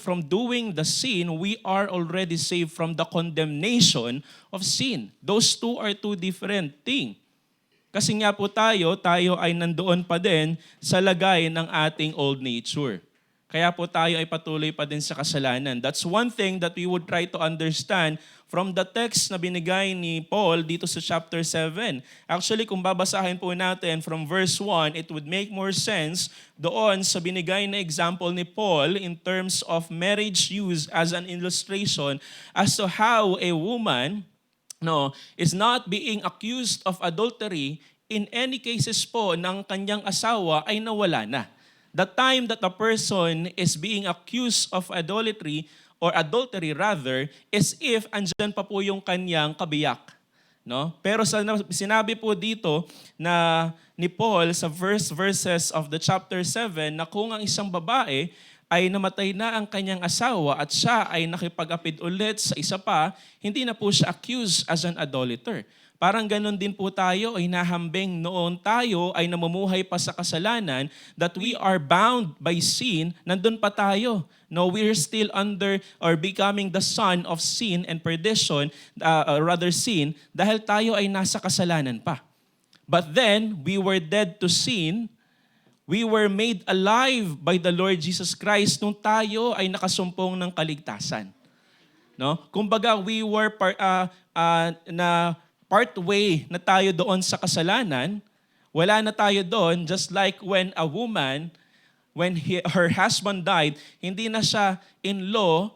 from doing the sin, we are already saved from the condemnation of sin. Those two are two different things. Kasi nga po tayo ay nandoon pa din sa lagay ng ating old nature. Kaya po tayo ay patuloy pa din sa kasalanan. That's one thing that we would try to understand from the text na binigay ni Paul dito sa chapter 7. Actually, kung babasahin po natin from verse 1, it would make more sense doon sa binigay na example ni Paul in terms of marriage used as an illustration as to how a woman is not being accused of adultery in any cases po ng kanyang asawa ay nawala na. The time that a person is being accused of adultery is if andyan pa po yung kanyang kabiyak. No? Pero sinabi po dito na ni Paul sa verses of the chapter 7 na kung ang isang babae ay namatay na ang kanyang asawa at siya ay nakipag-apid ulit sa isa pa, hindi na po siya accused as an idolater. Parang ganun din po tayo ay nahambing noon tayo ay namumuhay pa sa kasalanan that we are bound by sin, nandun pa tayo. No, we're still under or becoming the son of sin and perdition, sin, dahil tayo ay nasa kasalanan pa. But then, we were dead to sin. We were made alive by the Lord Jesus Christ nung tayo ay nakasumpong ng kaligtasan. No? Kumbaga, we were partway na tayo doon sa kasalanan, wala na tayo doon, just like when a woman, when her husband died, hindi na siya in law,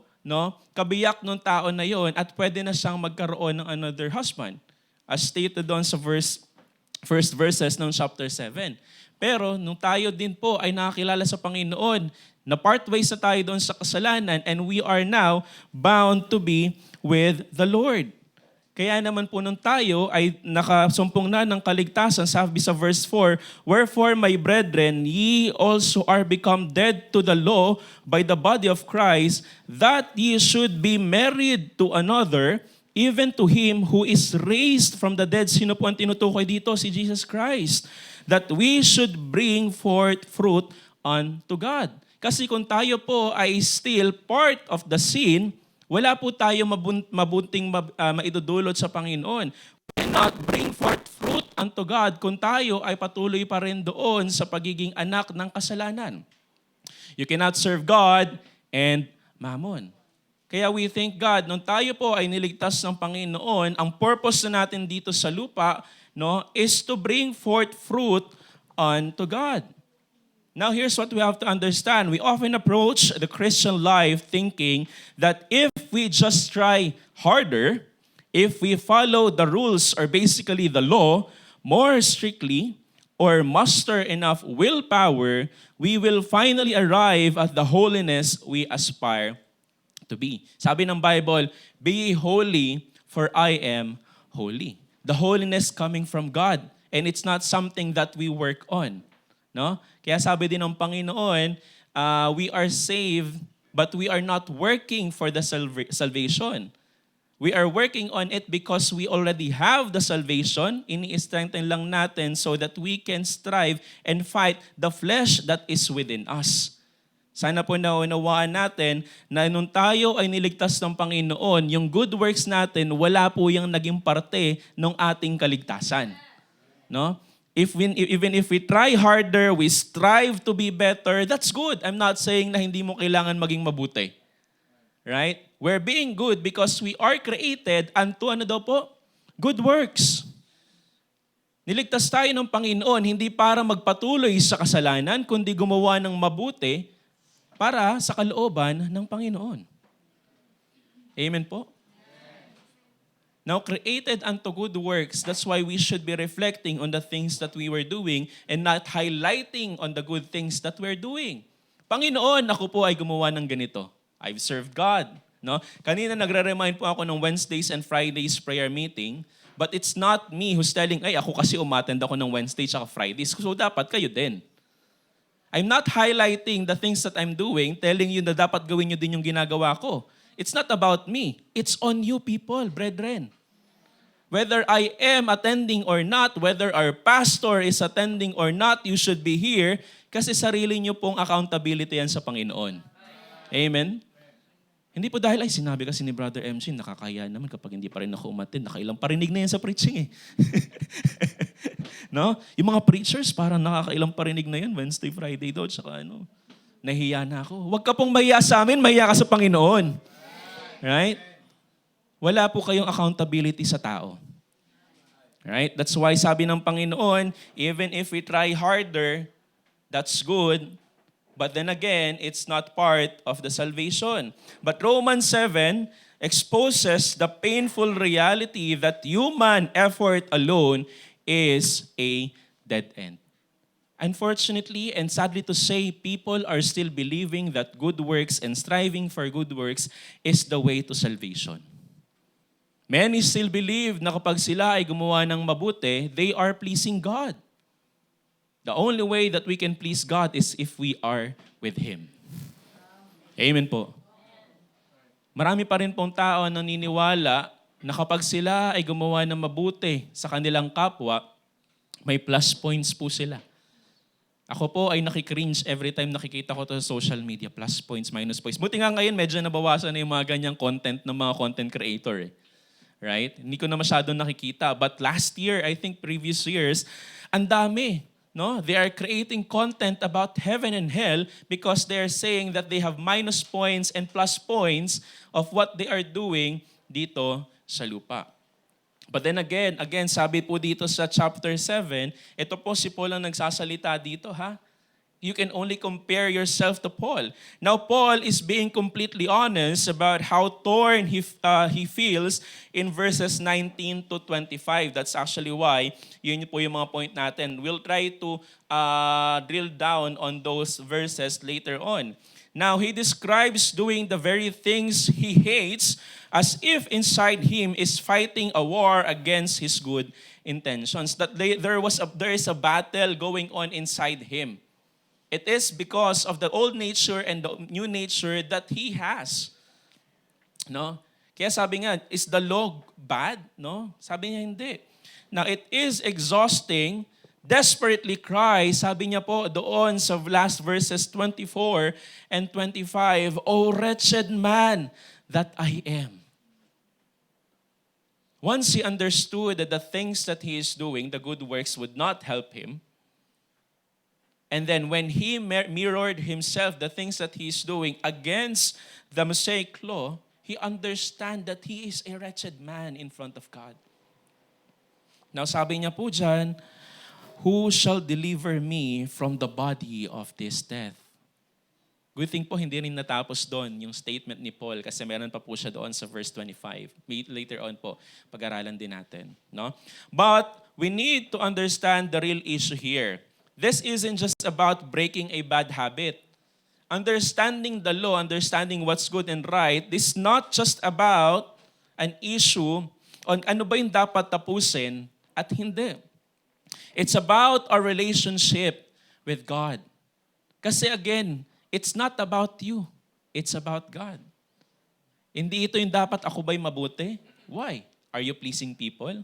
kabiyak nung tao na yon at pwede na siyang magkaroon ng another husband. As stated doon sa first verses ng chapter 7. Pero nung tayo din po ay nakakilala sa Panginoon, na partway sa tayo doon sa kasalanan and we are now bound to be with the Lord. Kaya naman po nung tayo ay nakasumpong na ng kaligtasan, sabi sa verse 4, "Wherefore, my brethren, ye also are become dead to the law by the body of Christ, that ye should be married to another, even to him who is raised from the dead." Sino po ang tinutukoy dito? Si Jesus Christ. That we should bring forth fruit unto God. Kasi kung tayo po ay still part of the sin, wala po tayo mabunting maidudulot sa Panginoon. We cannot bring forth fruit unto God kung tayo ay patuloy pa rin doon sa pagiging anak ng kasalanan. You cannot serve God and mammon. Kaya we thank God, nung tayo po ay niligtas ng Panginoon, ang purpose na natin dito sa lupa is to bring forth fruit unto God. Now, here's what we have to understand. We often approach the Christian life thinking that if we just try harder, if we follow the rules or basically the law more strictly or muster enough willpower, we will finally arrive at the holiness we aspire to be. Sabi ng Bible, "Be ye holy, for I am holy." The holiness coming from God, and it's not something that we work on. No? Kaya sabi din ng Panginoon, we are saved, but we are not working for the salvation. We are working on it because we already have the salvation. Ini-strengthen lang natin so that we can strive and fight the flesh that is within us. Sana po naunawaan natin na nung tayo ay niligtas ng Panginoon, yung good works natin, wala po yung naging parte ng ating kaligtasan. No? Even if we try harder, we strive to be better, that's good. I'm not saying na hindi mo kailangan maging mabuti. Right? We're being good because we are created unto good works. Niligtas tayo ng Panginoon hindi para magpatuloy sa kasalanan, kundi gumawa ng mabuti para sa kalooban ng Panginoon. Amen po? Now, created unto good works, that's why we should be reflecting on the things that we were doing and not highlighting on the good things that we're doing. Panginoon, ako po ay gumawa ng ganito. I've served God. No? Kanina nagre-remind po ako ng Wednesdays and Fridays prayer meeting, but it's not me who's telling, ako kasi umattend ako ng Wednesdays at Fridays, so dapat kayo din. I'm not highlighting the things that I'm doing, telling you na dapat gawin nyo din yung ginagawa ko. It's not about me. It's on you people, brethren. Whether I am attending or not, whether our pastor is attending or not, you should be here kasi sarili nyo pong accountability yan sa Panginoon. Amen? Hindi po dahil, ay sinabi kasi ni Brother MC, nakakahiya naman kapag hindi pa rin ako umattend. Nakailang parinig na yan sa preaching eh. No? Yung mga preachers, parang nakakailang parinig na yan, Wednesday, Friday daw, tsaka nahiya na ako. Huwag ka pong mahiya sa amin, mahiya ka sa Panginoon. Right? Wala po kayong accountability sa tao. Right? That's why sabi ng Panginoon, even if we try harder, that's good. But then again, it's not part of the salvation. But Romans 7 exposes the painful reality that human effort alone is a dead end. Unfortunately, and sadly to say, people are still believing that good works and striving for good works is the way to salvation. Many still believe na kapag sila ay gumawa ng mabuti, they are pleasing God. The only way that we can please God is if we are with Him. Amen po. Marami pa rin pong tao ang naniniwala na kapag sila ay gumawa ng mabuti sa kanilang kapwa, may plus points po sila. Ako po ay nakikringe every time nakikita ko to sa social media. Plus points, minus points. Buti nga ngayon, medyo nabawasan na yung mga ganyang content ng mga content creator. Right? Hindi ko na masyadong nakikita. But last year, I think previous years, ang dami. No? They are creating content about heaven and hell because they are saying that they have minus points and plus points of what they are doing dito sa lupa. But then again, sabi po dito sa chapter 7, ito po si Paul ang nagsasalita dito, ha? You can only compare yourself to Paul. Now, Paul is being completely honest about how torn he feels in verses 19 to 25. That's actually why, yun po yung mga point natin. We'll try to drill down on those verses later on. Now, he describes doing the very things he hates as if inside him is fighting a war against his good intentions. That there is a battle going on inside him. It is because of the old nature and the new nature that he has. No? Kaya sabi nga, is the law bad? No? Sabi niya hindi. Now, it is exhausting, desperately cry, sabi niya po doon sa last verses 24 and 25, "O wretched man that I am." Once he understood that the things that he is doing, the good works, would not help him, and then when he mirrored himself, the things that he is doing against the Mosaic law, he understand that he is a wretched man in front of God. Now sabi niya po dyan, "Who shall deliver me from the body of this death?" Good thing po, hindi rin natapos doon yung statement ni Paul kasi meron pa po siya doon sa verse 25. Later on po, pag-aralan din natin. No? But we need to understand the real issue here. This isn't just about breaking a bad habit. Understanding the law, understanding what's good and right, this is not just about an issue on ano ba yung dapat tapusin at hindi. It's about our relationship with God. Kasi again, it's not about you. It's about God. Hindi ito yung dapat ako ba'y mabuti? Why? Are you pleasing people?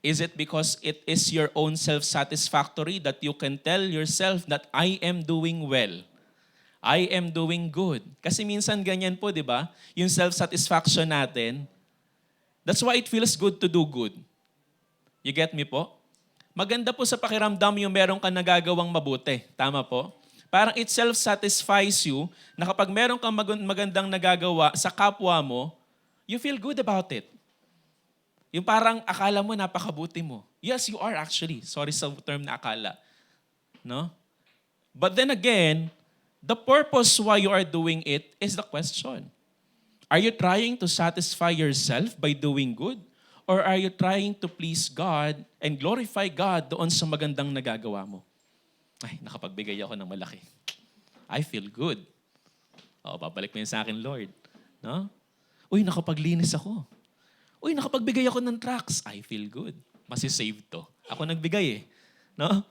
Is it because it is your own self-satisfactory that you can tell yourself that I am doing well? I am doing good. Kasi minsan ganyan po, di ba? Yung self-satisfaction natin. That's why it feels good to do good. You get me po? Maganda po sa pakiramdam yung meron kang nagagawang mabuti. Tama po? Parang it self-satisfies you na kapag meron kang magandang nagagawa sa kapwa mo, you feel good about it. Yung parang akala mo napakabuti mo. Yes, you are actually. Sorry sa term na akala. No? But then again, the purpose why you are doing it is the question. Are you trying to satisfy yourself by doing good? Or are you trying to please God and glorify God doon sa magandang nagagawa mo? Ay, nakapagbigay ako ng malaki. I feel good. O, babalik mo yun sa akin, Lord. No? Uy, nakapaglinis ako. Uy, nakapagbigay ako ng tracts. I feel good. Masisave to. Ako nagbigay eh. No?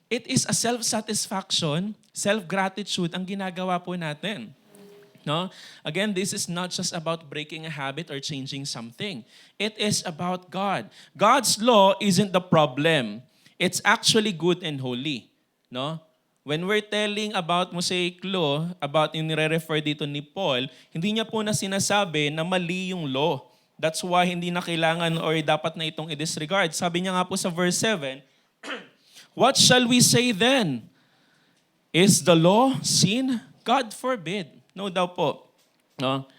It is a self-satisfaction, self-gratitude ang ginagawa po natin. No? Again, this is not just about breaking a habit or changing something. It is about God. God's law isn't the problem. It's actually good and holy. No? When we're telling about Mosaic law, about yung nire-refer dito ni Paul, hindi niya po na sinasabi na mali yung law. That's why hindi na kailangan or dapat na itong i-disregard. Sabi niya nga po sa verse 7, what shall we say then? Is the law sin? God forbid. No daw po. No?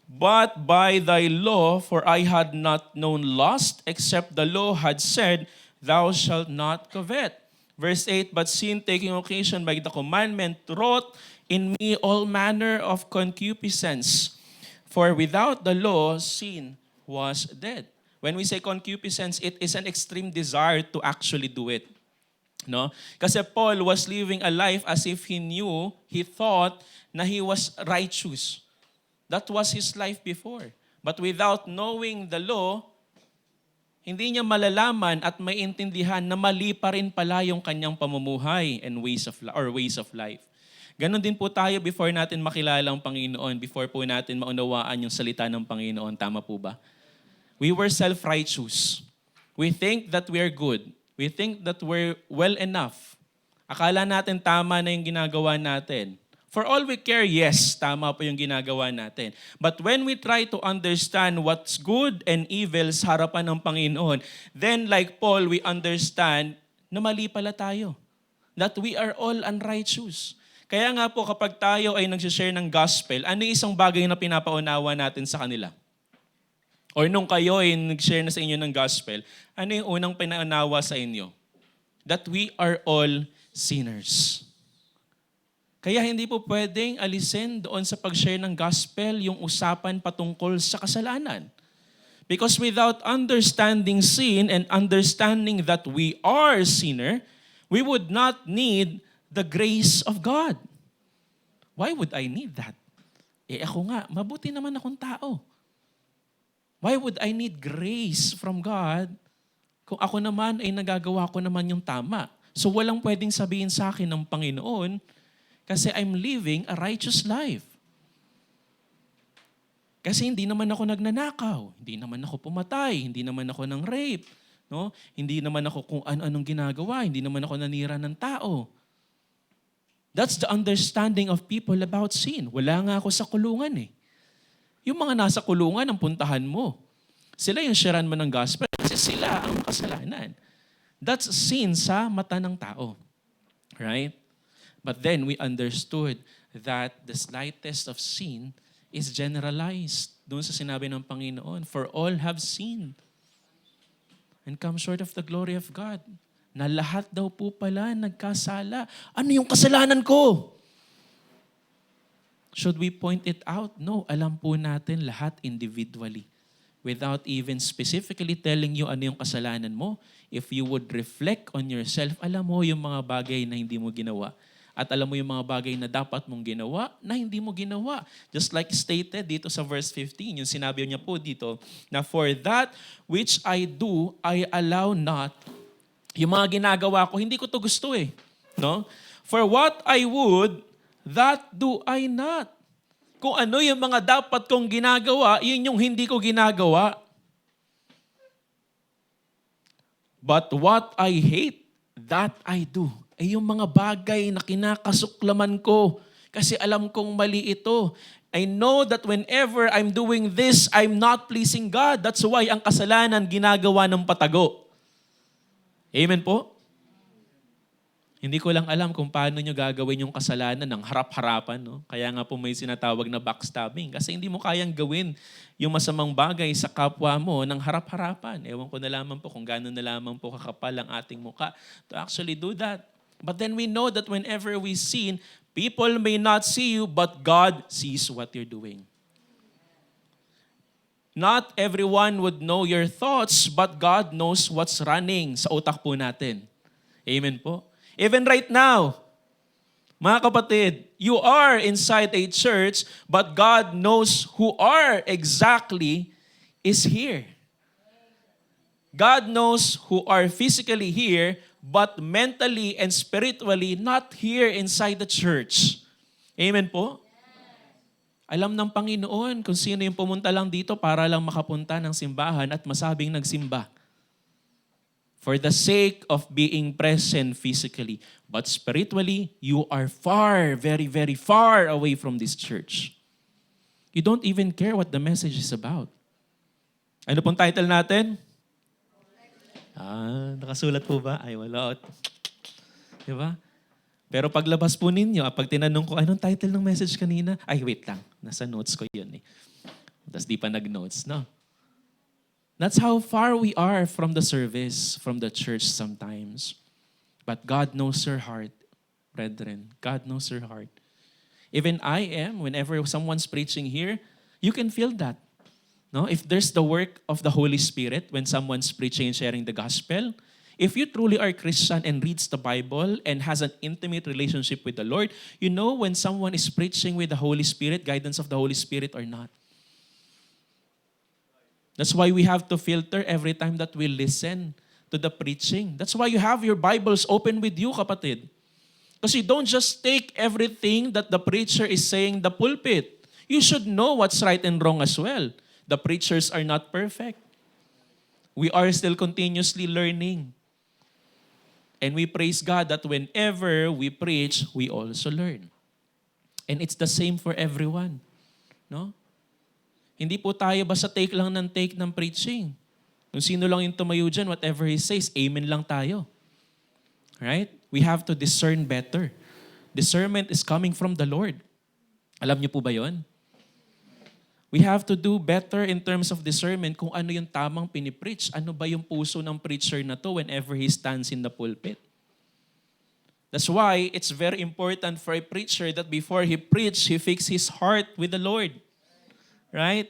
But by thy law, for I had not known lust, except the law had said, thou shalt not covet. Verse 8, but sin taking occasion by the commandment wrought in me all manner of concupiscence. For without the law, sin was dead. When we say concupiscence, it is an extreme desire to actually do it. No? Kasi Paul was living a life as if he thought na he was righteous. That was his life before. But without knowing the law, hindi niya malalaman at maintindihan na mali pa rin pala yung kanyang pamumuhay and ways of life. Ganon din po tayo before natin makilala ang Panginoon, before po natin maunawaan yung salita ng Panginoon. Tama po ba? We were self-righteous. We think that we're good. We think that we're well enough. Akala natin tama na yung ginagawa natin. For all we care, yes, tama po yung ginagawa natin. But when we try to understand what's good and evil sa harapan ng Panginoon, then like Paul, we understand na mali pala tayo. That we are all unrighteous. Kaya nga po kapag tayo ay nag-share ng gospel, ano yung isang bagay na pinapaunawa natin sa kanila? Or nung kayo ay nag-share na sa inyo ng gospel, ano yung unang pinaunawa sa inyo? That we are all sinners. Kaya hindi po pwedeng alisin doon sa pag-share ng gospel yung usapan patungkol sa kasalanan. Because without understanding sin and understanding that we are sinner, we would not need the grace of God. Why would I need that? Ako nga, mabuti naman akong tao. Why would I need grace from God kung ako naman ay nagagawa ko naman yung tama? So walang pwedeng sabihin sa akin ng Panginoon kasi I'm living a righteous life. Kasi hindi naman ako nagnanakaw, hindi naman ako pumatay, hindi naman ako ng rape, no? Hindi naman ako kung ano-anong ginagawa, hindi naman ako nanira ng tao. That's the understanding of people about sin. Wala nga ako sa kulungan eh. Yung mga nasa kulungan ang puntahan mo. Sila yung sharean mo ng gospel kasi sila ang kasalanan. That's sin sa mata ng tao. Right? But then we understood that the slightest of sin is generalized. Doon sa sinabi ng Panginoon, for all have sinned and come short of the glory of God. Na lahat daw po pala nagkasala. Ano yung kasalanan ko? Should we point it out? No, alam po natin lahat individually. Without even specifically telling you ano yung kasalanan mo, if you would reflect on yourself, alam mo yung mga bagay na hindi mo ginawa. At alam mo yung mga bagay na dapat mong ginawa na hindi mo ginawa. Just like stated dito sa verse 15, yung sinabi niya po dito, na for that which I do, I allow not. Yung mga ginagawa ko, hindi ko to gusto eh. No? For what I would, that do I not. Kung ano yung mga dapat kong ginagawa, yun yung hindi ko ginagawa. But what I hate, that I do. Ay yung mga bagay na kinakasuklaman ko kasi alam kong mali ito. I know that whenever I'm doing this, I'm not pleasing God. That's why ang kasalanan ginagawa ng patago. Amen po? Hindi ko lang alam kung paano nyo gagawin yung kasalanan ng harap-harapan. No? Kaya nga po may sinatawag na backstabbing. Kasi hindi mo kayang gawin yung masamang bagay sa kapwa mo ng harap-harapan. Ewan ko na lamang po kung gano'n na lamang po kakapal ang ating mukha to actually do that. But then we know that whenever we sin, people may not see you, but God sees what you're doing. Not everyone would know your thoughts, but God knows what's running sa utak po natin. Amen po? Even right now, mga kapatid, you are inside a church, but God knows who are exactly is here. God knows who are physically here, but mentally and spiritually not here inside the church. Amen po? Alam ng Panginoon kung sino yung pumunta lang dito para lang makapunta ng simbahan at masabing nagsimba. for the sake of being present physically. But spiritually, you are far, very, very far away from this church. You don't even care what the message is about. Ano pong title natin? Nakasulat po ba? Ay, wala. Diba? Pero paglabas po ninyo, pag tinanong ko, anong title ng message kanina? Ay, wait lang. Nasa notes ko yun eh. Tapos di pa nag-notes, no? That's how far we are from the service, from the church sometimes. But God knows your heart, brethren. God knows your heart. Even I am, whenever someone's preaching here, you can feel that. No? If there's the work of the Holy Spirit when someone's preaching and sharing the gospel, if you truly are Christian and reads the Bible and has an intimate relationship with the Lord, you know when someone is preaching with the Holy Spirit, guidance of the Holy Spirit or not. That's why we have to filter every time that we listen to the preaching. That's why you have your Bibles open with you, kapatid. Because you don't just take everything that the preacher is saying in the pulpit. You should know what's right and wrong as well. The preachers are not perfect. We are still continuously learning. And we praise God that whenever we preach, we also learn. And it's the same for everyone. No? Hindi po tayo basta take lang ng take ng preaching. Kung sino lang yung tumayo dyan, whatever he says, amen lang tayo. Right? We have to discern better. Discernment is coming from the Lord. Alam niyo po ba yon? We have to do better in terms of discernment kung ano yung tamang pinipreach. Ano ba yung puso ng preacher na to whenever he stands in the pulpit. That's why it's very important for a preacher that before he preach, he fix his heart with the Lord. Right?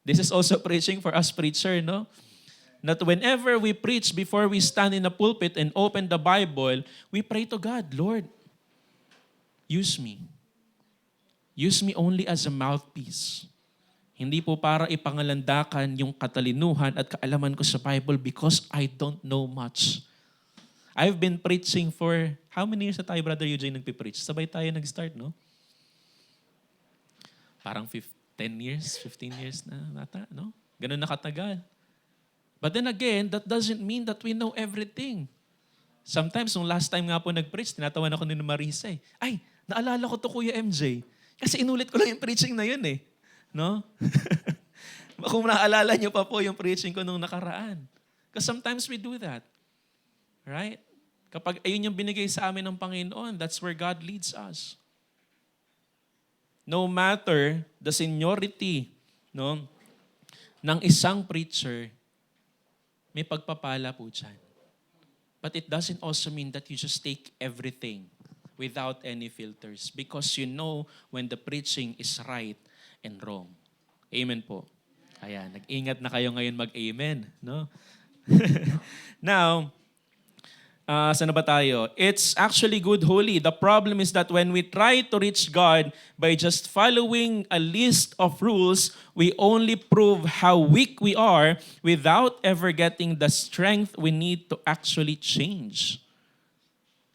This is also preaching for us preacher, no? That whenever we preach, before we stand in the pulpit and open the Bible, we pray to God, Lord, use me. Use me only as a mouthpiece. Hindi po para ipangalandakan yung katalinuhan at kaalaman ko sa Bible because I don't know much. I've been preaching for, how many years na tayo, Brother Eugene, nagpipreach? Sabay tayo nag-start, no? Parang 10 years, 15 years na nata, no? Ganun na katagal. But then again, that doesn't mean that we know everything. Sometimes, nung last time nga po nag-preach, tinatawan ako ni Marisa eh. Ay, naalala ko to Kuya MJ. Kasi inulit ko lang yung preaching na yun eh. No? Kung naaalala niyo pa po yung preaching ko nung nakaraan. Because sometimes we do that. Right? Kapag ayun yung binigay sa amin ng Panginoon, that's where God leads us. No matter the seniority, no, ng isang preacher, may pagpapala po dyan. But it doesn't also mean that you just take everything without any filters because you know when the preaching is right and wrong. Amen po. Ayan, nag-ingat na kayo ngayon mag-amen. No? Now, saan na ba tayo? It's actually good, holy. The problem is that when we try to reach God by just following a list of rules, we only prove how weak we are without ever getting the strength we need to actually change.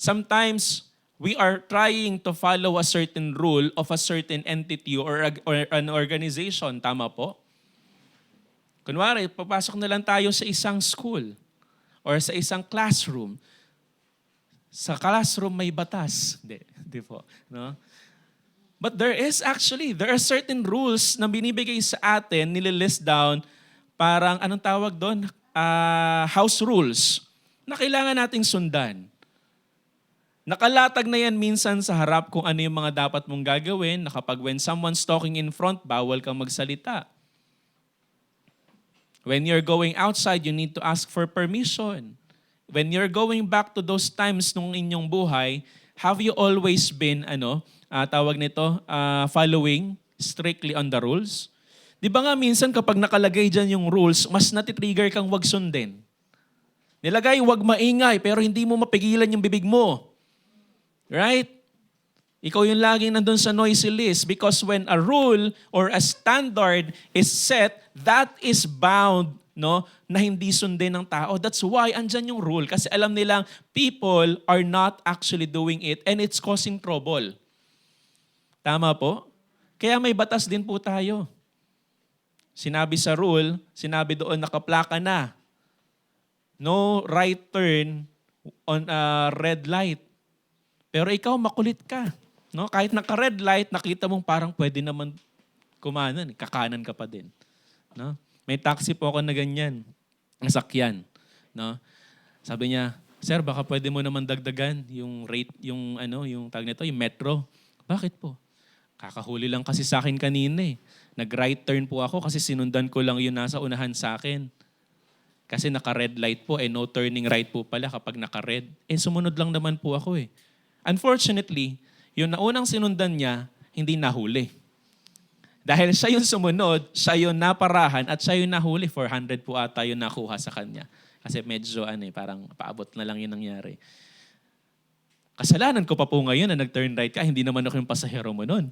Sometimes, we are trying to follow a certain rule of a certain entity or an organization. Tama po? Kunwari, papasok na lang tayo sa isang school or sa isang classroom. Sa classroom may batas. Hindi po. No? But there are certain rules na binibigay sa atin, nililist down, parang anong tawag doon? House rules na kailangan nating sundan. Nakalatag na yan minsan sa harap kung ano yung mga dapat mong gagawin na kapag when someone's talking in front, bawal kang magsalita. When you're going outside, you need to ask for permission. When you're going back to those times nung inyong buhay, have you always been, following strictly on the rules? Di ba nga minsan kapag nakalagay dyan yung rules, mas natitrigger kang wag sundin. Nilagay, wag maingay, pero hindi mo mapigilan yung bibig mo. Right? Ikaw yung laging nandun sa noisy list because when a rule or a standard is set, that is bound, no, na hindi sundin ng tao. That's why andyan yung rule kasi alam nilang people are not actually doing it and it's causing trouble. Tama po? Kaya may batas din po tayo. Sinabi sa rule, sinabi doon nakaplaka na. No right turn on a red light. Pero ikaw makulit ka. No? Kahit naka-red light, nakita mong parang pwede naman kumanan, kakanan ka pa din. No? May taxi po ako na ganyan, nasakyan. No? Sabi niya, "Sir, baka pwede mo naman dagdagan yung rate, yung tag nito, yung metro." "Bakit po?" "Kakahuli lang kasi sa akin kanina eh. Nag-right turn po ako kasi sinundan ko lang yung nasa unahan sa akin. Kasi naka-red light po, no turning right po pala kapag naka-red. Sumunod lang naman po ako eh." Unfortunately, yung naunang sinundan niya, hindi nahuli. Dahil siya yung sumunod, siya yung naparahan, at siya yung nahuli. 400 po ata yung nakuha sa kanya. Kasi medyo parang paabot na lang yung nangyari. Kasalanan ko pa po ngayon na nag-turn right ka, hindi naman ako yung pasahero mo nun.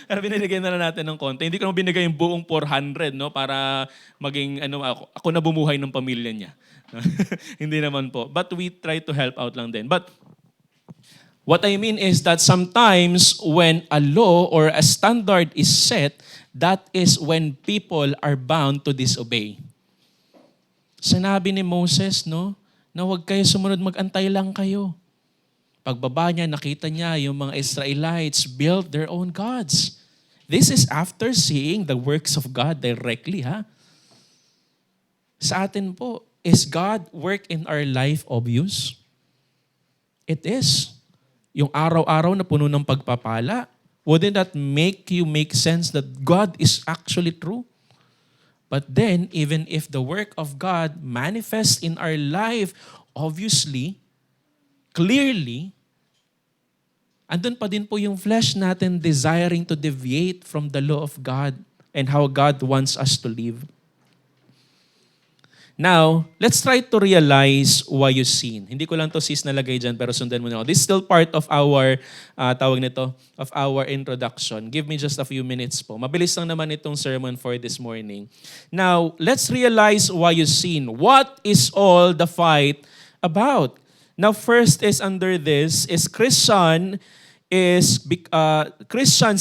Pero binigay na lang natin ng konti. Hindi ko naman binigay yung buong 400, no, para maging ako na bumuhay ng pamilya niya. Hindi naman po. But we try to help out lang din. But what I mean is that sometimes when a law or a standard is set, that is when people are bound to disobey. Sinabi ni Moses, no, na huwag kayo sumunod, mag-antay lang kayo. Pagbaba niya, nakita niya yung mga Israelites build their own gods. This is after seeing the works of God directly, ha? Sa atin po, is God work in our life obvious? It is. Yung araw-araw na puno ng pagpapala, wouldn't that make you make sense that God is actually true? But then, even if the work of God manifests in our life, obviously, clearly, andun pa din po yung flesh natin desiring to deviate from the law of God and how God wants us to live. Now, let's try to realize why you sin. Hindi ko lang to sis nalagay dyan, pero sundan mo na ako. This is still part of our, of our introduction. Give me just a few minutes po. Mabilis lang naman itong sermon for this morning. Now, let's realize why you sin. What is all the fight about? Now, first is under this, is Christians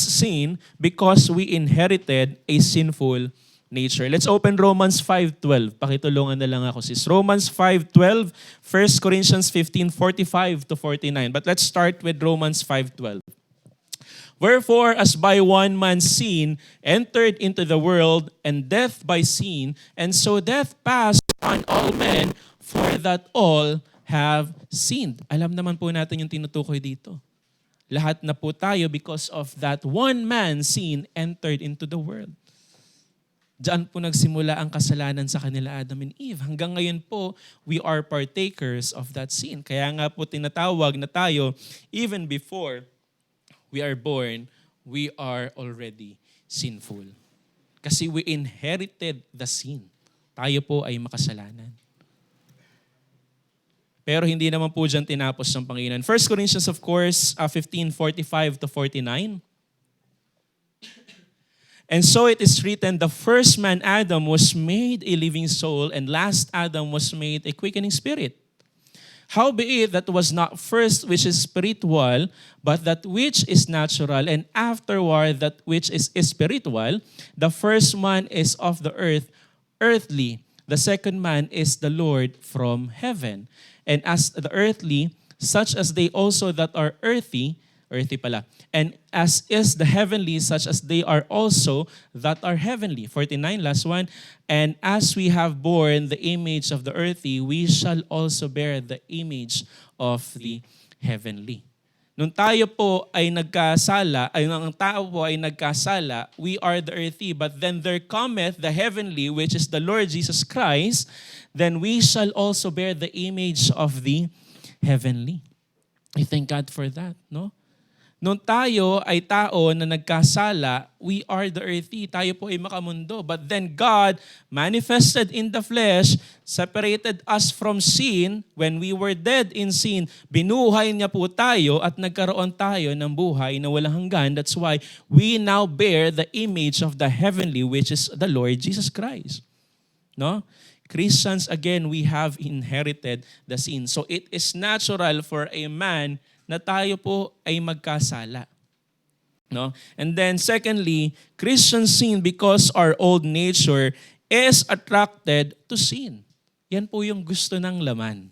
sin because we inherited a sinful nature. Let's open Romans 5:12. Pakitulungan na lang ako sis. Romans 5:12, 1 Corinthians 15:45 to 49. But let's start with Romans 5:12. Wherefore, as by one man's sin entered into the world, and death by sin, and so death passed on all men, for that all have sinned. Alam naman po natin yung tinutukoy dito. Lahat na po tayo, because of that one man's sin entered into the world. Diyan po nagsimula ang kasalanan sa kanila Adam and Eve. Hanggang ngayon po, we are partakers of that sin. Kaya nga po tinatawag na tayo, even before we are born, we are already sinful. Kasi we inherited the sin. Tayo po ay makasalanan. Pero hindi naman po dyan tinapos ng Panginoon. 1 Corinthians, of course, 15:45 to 49. And so it is written, the first man, Adam, was made a living soul, and last Adam was made a quickening spirit. Howbeit that was not first which is spiritual, but that which is natural, and afterward that which is spiritual. The first man is of the earth, earthly. The second man is the Lord from heaven. And as the earthly, such as they also that are earthy pala. And as is the heavenly, such as they are also that are heavenly. 49, last one. And as we have borne the image of the earthy, we shall also bear the image of the heavenly. Nung tayo po ay nagkasala, ang tao po ay nagkasala, we are the earthy, but then there cometh the heavenly, which is the Lord Jesus Christ, then we shall also bear the image of the heavenly. I thank God for that, no? Nung tayo ay tao na nagkasala, we are the earthy. Tayo po ay makamundo. But then God manifested in the flesh, separated us from sin. When we were dead in sin, binuhay niya po tayo at nagkaroon tayo ng buhay na walang hanggan. That's why we now bear the image of the heavenly, which is the Lord Jesus Christ. No? Christians, again, we have inherited the sin. So it is natural for a man na tayo po ay magkasala. No? And then secondly, Christians sin because our old nature is attracted to sin. Yan po yung gusto ng laman.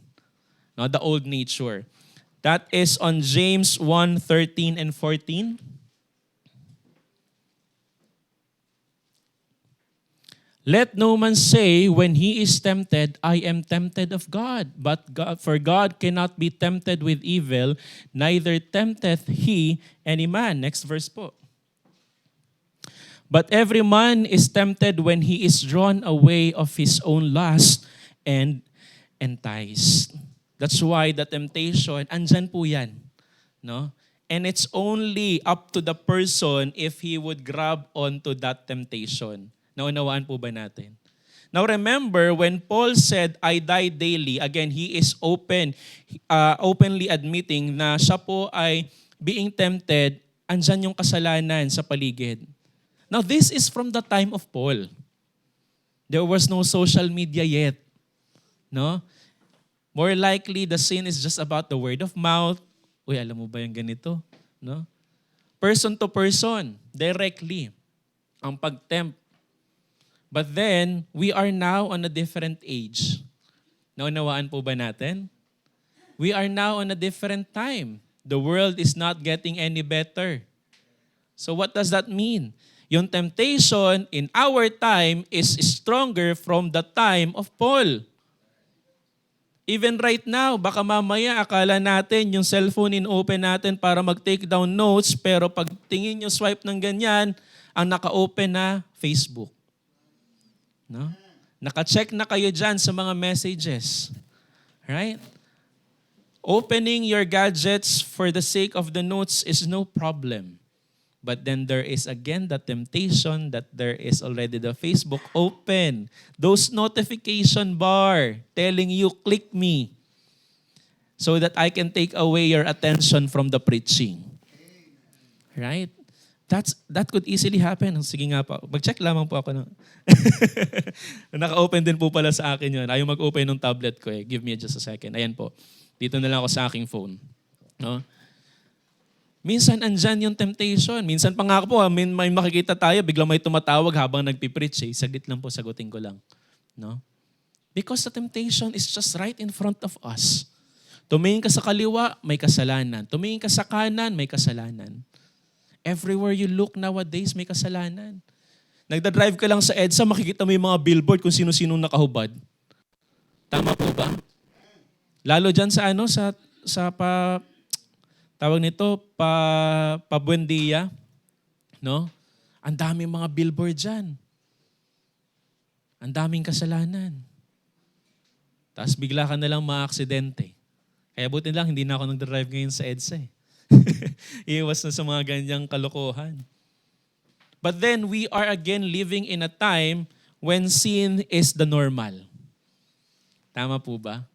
No, the old nature. That is on James 1:13 and 14. Let no man say when he is tempted, I am tempted of God. For God cannot be tempted with evil, neither tempteth he any man. Next verse po. But every man is tempted when he is drawn away of his own lust and enticed. That's why the temptation, andyan po yan. No? And it's only up to the person if he would grab onto that temptation. Naunawaan po ba natin? Now remember, when Paul said, I die daily, again, he is openly admitting na siya po ay being tempted, andyan yung kasalanan sa paligid. Now this is from the time of Paul. There was no social media yet. No? More likely, the sin is just about the word of mouth. Uy, alam mo ba yung ganito? No? Person to person, directly, ang pag-tempt. But then, we are now on a different age. Naunawaan po ba natin? We are now on a different time. The world is not getting any better. So what does that mean? Yung temptation in our time is stronger from the time of Paul. Even right now, baka mamaya akala natin yung cellphone in-open natin para mag-take down notes, pero pag tingin nyo swipe ng ganyan, ang naka-open na Facebook. No? Naka-check na kayo dyan sa mga messages. Right? Opening your gadgets for the sake of the notes is no problem. But then there is again the temptation that there is already the Facebook open. Those notification bar telling you, click me. So that I can take away your attention from the preaching. Right? That could easily happen. Sige nga po. Mag-check lamang po ako. Naka-open din po pala sa akin yun. Ayaw mag-open ng tablet ko eh. Give me just a second. Ayan po. Dito na lang ako sa aking phone. No? Minsan andyan yung temptation. Minsan pa nga po, may makikita tayo, biglang may tumatawag habang nagpipreach eh. Saglit lang po, sagutin ko lang. No? Because the temptation is just right in front of us. Tumingin ka sa kaliwa, may kasalanan. Tumingin ka sa kanan, may kasalanan. Everywhere you look nowadays, may kasalanan. Nagdadrive ka lang sa EDSA, makikita mo yung mga billboard kung sino-sino nakahubad. Tama po ba? Lalo dyan sa tawag nito, Buendia, no? Ang daming mga billboard dyan. Ang daming kasalanan. Tapos bigla ka na lang ma-aksidente. Kaya buti lang, hindi na ako nagdadrive ngayon sa EDSA eh. Iwas na sa mga ganyang kalokohan. But then we are again living in a time when sin is the normal. Tama po ba?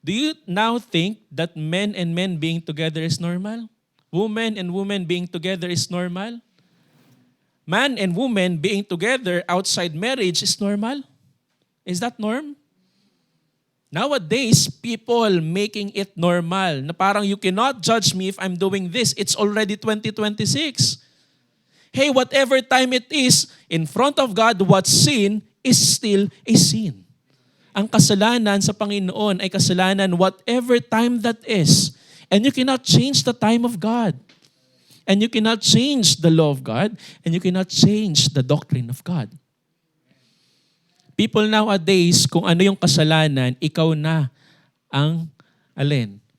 Do you now think that men and men being together is normal? Women and women being together is normal? Man and woman being together outside marriage is normal? Is that norm? Nowadays, people making it normal na parang you cannot judge me if I'm doing this. It's already 2026. Hey, whatever time it is, in front of God, what's sin is still a sin. Ang kasalanan sa Panginoon ay kasalanan whatever time that is. And you cannot change the time of God. And you cannot change the law of God. And you cannot change the doctrine of God. People nowadays, kung ano yung kasalanan, ikaw na ang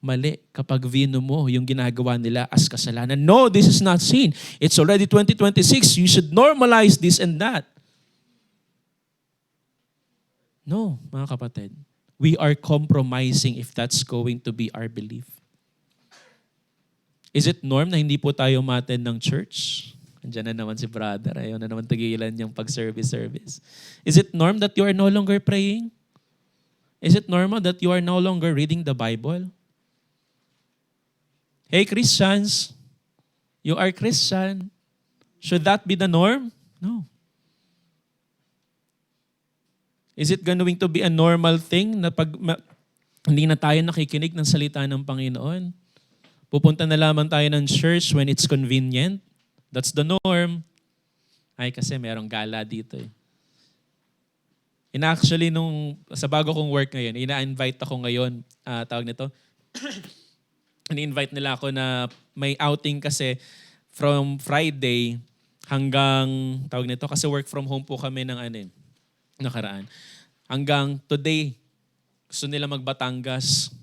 mali kapag vino mo yung ginagawa nila as kasalanan. No, this is not sin. It's already 2026. You should normalize this and that. No, mga kapatid. We are compromising if that's going to be our belief. Is it norm na hindi po tayo ma-attend ng church? Andiyan na naman si brother. Ayaw na naman tagilan yung pag-service. Is it norm that you are no longer praying? Is it normal that you are no longer reading the Bible? Hey Christians, you are Christian. Should that be the norm? No. Is it going to be a normal thing na pag hindi na tayo nakikinig ng salita ng Panginoon? Pupunta na lamang tayo ng church when it's convenient? That's the norm. Ay, kasi merong gala dito eh. Actually, sa bago kong work ngayon, ina-invite ako ngayon, tawag nito, ini-invite nila ako na may outing kasi from Friday hanggang, tawag nito, kasi work from home po kami ng nakaraan. Hanggang today, gusto nila mag-Batangas.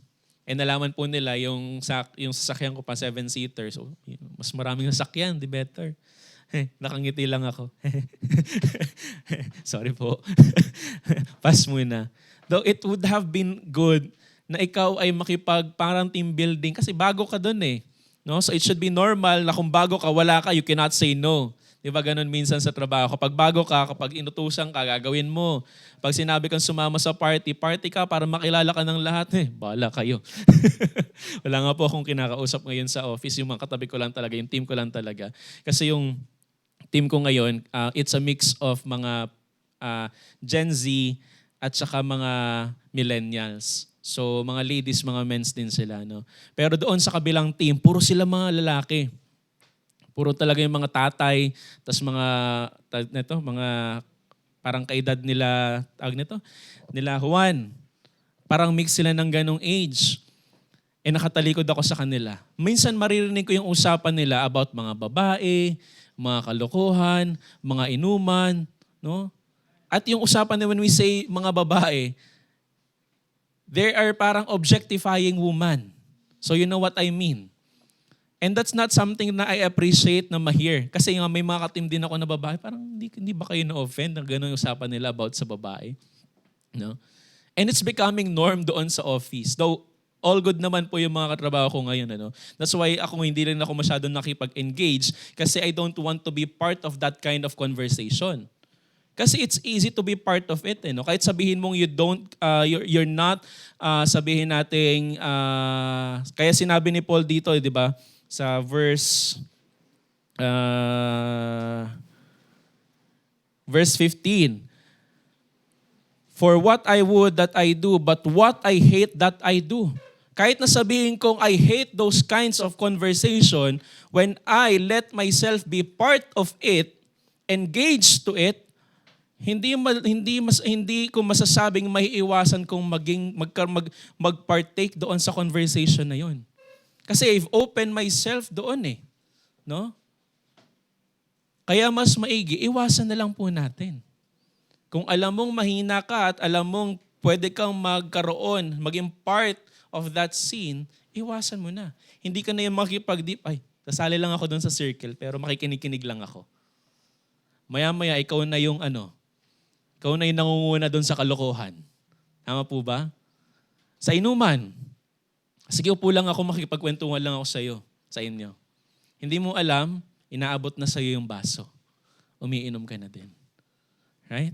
Nalaman po nila yung sasakyan ko pa, 7-seater. So, mas maraming sasakyan, di better. Nakangiti lang ako. Sorry po. Pass muna. Though it would have been good na ikaw ay parang team building kasi bago ka dun eh. No? So it should be normal na kung bago ka, wala ka, you cannot say no. Di ba ganun minsan sa trabaho? Kapag bago ka, kapag inutusan ka, gagawin mo. Pag sinabi kang sumama sa party, party ka para makilala ka ng lahat. Bahala kayo. Wala nga po akong kinakausap ngayon sa office. Yung mga katabi ko lang talaga, yung team ko lang talaga. Kasi yung team ko ngayon, it's a mix of mga Gen Z at saka mga millennials. So mga ladies, mga men's din sila. No? Pero doon sa kabilang team, puro sila mga lalaki. Puro talaga yung mga tatay, tas mga parang kaedad nila, nila Juan. Parang mix sila ng ganong age. Nakatalikod ako sa kanila. Minsan maririnig ko yung usapan nila about mga babae, mga kalokohan, mga inuman, no? At yung usapan nila when we say mga babae, they are parang objectifying woman. So you know what I mean? And that's not something na I appreciate na ma-hear. Kasi nga may mga katim din ako na babae, parang hindi ba kayo na-offend na gano'n yung usapan nila about sa babae? No? And it's becoming norm doon sa office. Though, all good naman po yung mga katrabaho ko ngayon. Ano? That's why hindi rin ako masyadong nakipag-engage kasi I don't want to be part of that kind of conversation. Kasi it's easy to be part of it. No? Kahit sabihin mong you're not, sabihin nating, kaya sinabi ni Paul dito, di ba? Sa verse 15. For what I would that I do, but what I hate that I do. Kahit na sabihin kong I hate those kinds of conversation, when I let myself be part of it, engage to it, hindi ko masasabing may iwasan kong mag-partake doon sa conversation na yon. Kasi I've opened myself doon eh. No? Kaya mas maigi, iwasan na lang po natin. Kung alam mong mahina ka at alam mong pwede kang maging part of that scene, iwasan mo na. Hindi ka na yung sasali lang ako doon sa circle pero makikinig-kinig lang ako. Maya-maya, ikaw na yung nangunguna doon sa kalokohan. Tama po ba? Sa inuman, sige, upo lang ako, makikipagkwentuhan lang ako sa inyo. Hindi mo alam, inaabot na sa'yo yung baso. Umiinom ka na din. Right?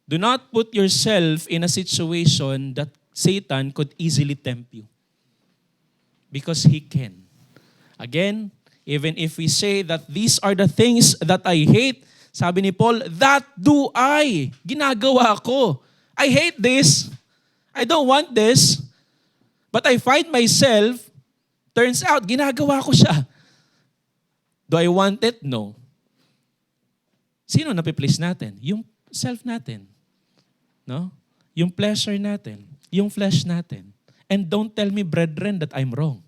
Do not put yourself in a situation that Satan could easily tempt you. Because he can. Again, even if we say that these are the things that I hate, sabi ni Paul, that do I. Ginagawa ko. I hate this. I don't want this. But I find myself, turns out, ginagawa ko siya. Do I want it? No. Sino napi-please natin? Yung self natin. No? Yung pleasure natin. Yung flesh natin. And don't tell me, brethren, that I'm wrong.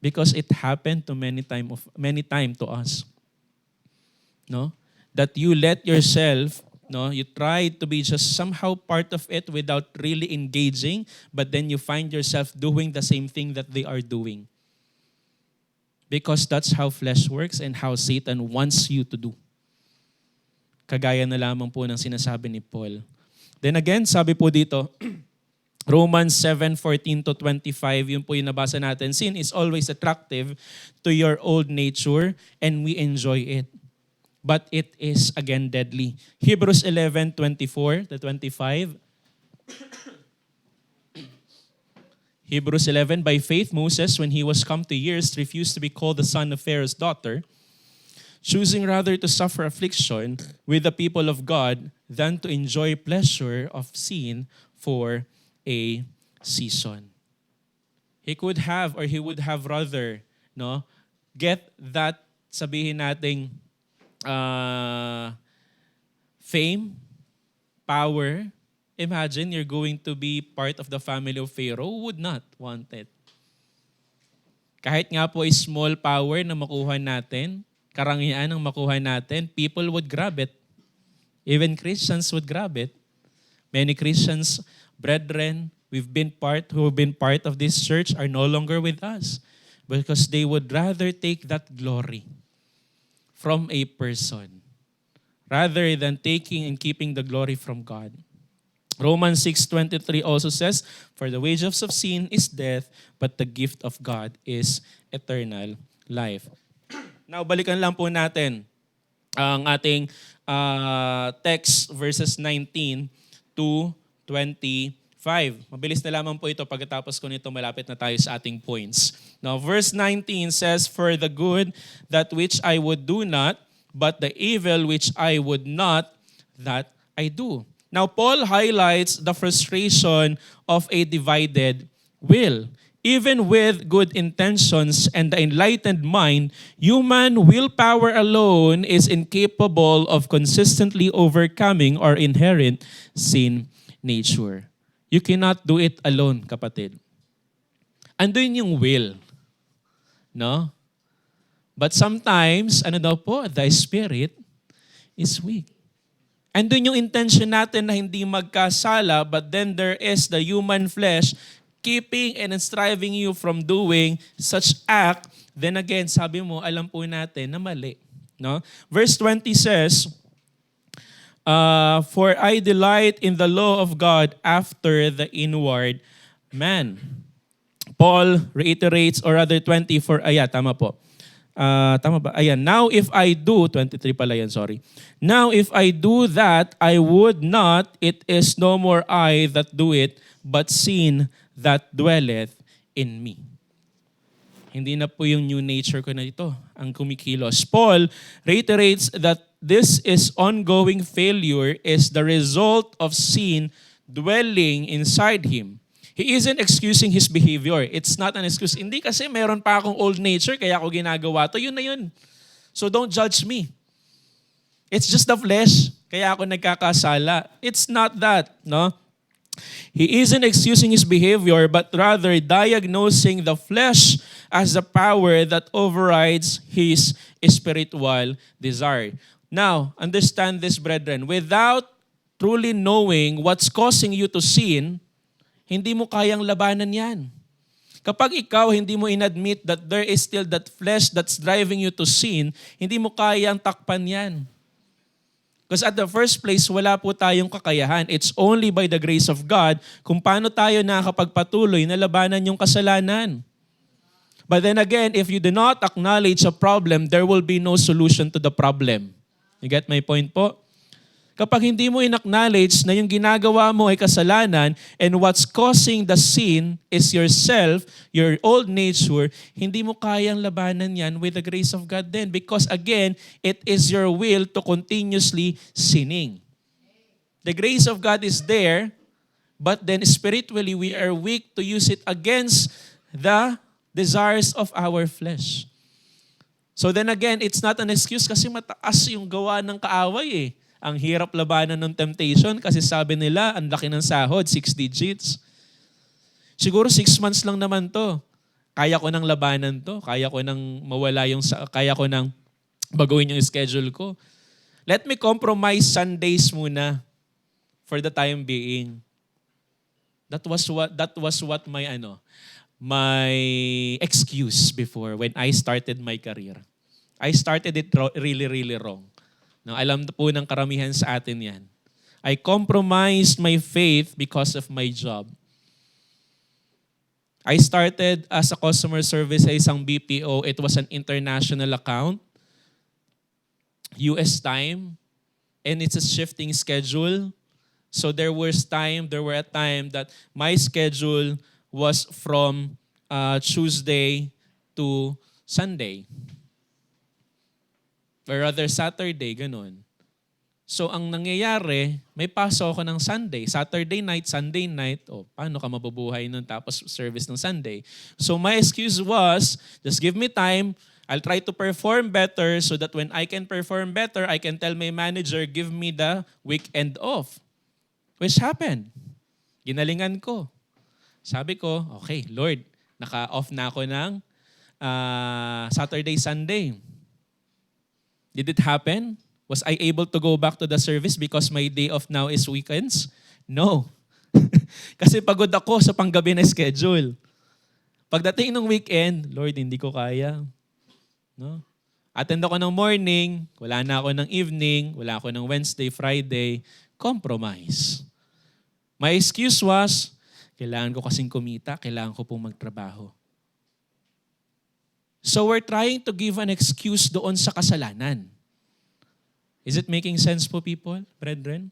Because it happened to many time to us. No? That you let yourself, no, you try to be just somehow part of it without really engaging, but then you find yourself doing the same thing that they are doing. Because that's how flesh works and how Satan wants you to do. Kagaya na lamang po ng sinasabi ni Paul. Then again, sabi po dito, Romans 7:14-25, yun po yung nabasa natin. Sin is always attractive to your old nature and we enjoy it. But it is again deadly. Hebrews 11:24-25. Hebrews 11, by faith Moses, when he was come to years, refused to be called the son of Pharaoh's daughter, choosing rather to suffer affliction with the people of God than to enjoy pleasure of sin for a season. He would have rather, no, get that, sabihin nating, fame, power. Imagine you're going to be part of the family of Pharaoh. Who would not want it? Kahit nga po small power na makuha natin, karangyaan ang makuha natin, people would grab it. Even Christians would grab it. Many Christians, brethren, who have been part of this church are no longer with us because they would rather take that glory from a person rather than taking and keeping the glory from God. Romans 6:23 also says, "For the wages of sin is death, but the gift of God is eternal life." Now, balikan lang po natin ang ating text, verses 19 to 25. Mabilis na lamang po ito, pagkatapos ko nito malapit na tayo sa ating points. Now, verse 19 says, "For the good that which I would do not, but the evil which I would not, that I do." Now, Paul highlights the frustration of a divided will. Even with good intentions and the enlightened mind, human willpower alone is incapable of consistently overcoming our inherent sin nature. You cannot do it alone, kapatid. Andun yung will. No? But sometimes, the Spirit is weak. Andun yung intention natin na hindi magkasala, but then there is the human flesh keeping and striving you from doing such act. Then again, sabi mo, alam po natin na mali. No? Verse 20 says, "For I delight in the law of God after the inward man." Paul reiterates, or rather 24, tama po. Tama ba? Ayan, now if I do, 23 pala yan, sorry. "Now if I do that, I would not, it is no more I that do it, but sin that dwelleth in me." Hindi na po yung new nature ko na ito ang kumikilos. Paul reiterates that this is ongoing failure is the result of sin dwelling inside him. He isn't excusing his behavior. It's not an excuse. Hindi kasi meron pa akong old nature kaya ako ginagawa to. Yun na yun. So don't judge me. It's just the flesh kaya ako nagkakasala. It's not that, no? He isn't excusing his behavior but rather diagnosing the flesh as the power that overrides his spiritual desire. Now, understand this, brethren. Without truly knowing what's causing you to sin, hindi mo kayang labanan yan. Kapag ikaw hindi mo inadmit that there is still that flesh that's driving you to sin, hindi mo kayang takpan yan. Because at the first place, wala po tayong kakayahan. It's only by the grace of God kung paano tayo nakakapagpatuloy na labanan yung kasalanan. But then again, if you do not acknowledge a problem, there will be no solution to the problem. You get my point po? Kapag hindi mo in-acknowledge na yung ginagawa mo ay kasalanan and what's causing the sin is yourself, your old nature, hindi mo kayang labanan yan with the grace of God then. Because again, it is your will to continuously sinning. The grace of God is there, but then spiritually we are weak to use it against the desires of our flesh. So then again, it's not an excuse kasi mataas yung gawa ng kaaway eh. Ang hirap labanan ng temptation kasi sabi nila, ang laki ng sahod, 6 digits. Siguro 6 months lang naman to. Kaya ko nang labanan to. Kaya ko nang kaya ko nang baguhin yung schedule ko. Let me compromise Sundays muna for the time being. That was what my excuse before when I started my career. I started it really, really wrong. No, alam po ng karamihan sa atin yan. I compromised my faith because of my job. I started as a customer service sa isang BPO. It was an international account, US time, and it's a shifting schedule. So there were a time that my schedule was from Tuesday to Sunday. Or rather Saturday, ganun. So ang nangyayari, may pasok ako ng Sunday, Saturday night, Sunday night. Paano ka mabubuhay nun tapos service ng Sunday? So my excuse was, just give me time, I'll try to perform better so that when I can perform better, I can tell my manager, give me the weekend off. Which happened. Ginalingan ko. Sabi ko, okay, Lord, naka-off na ako ng Saturday, Sunday. Did it happen? Was I able to go back to the service because my day off now is weekends? No. Kasi pagod ako sa panggabi na schedule. Pagdating ng weekend, Lord, hindi ko kaya. No? Attend ako ng morning, wala na ako ng evening, wala ako ng Wednesday, Friday. Compromise. My excuse was, kailangan ko kasing kumita, kailangan ko pong magtrabaho. So we're trying to give an excuse doon sa kasalanan. Is it making sense po, people, brethren?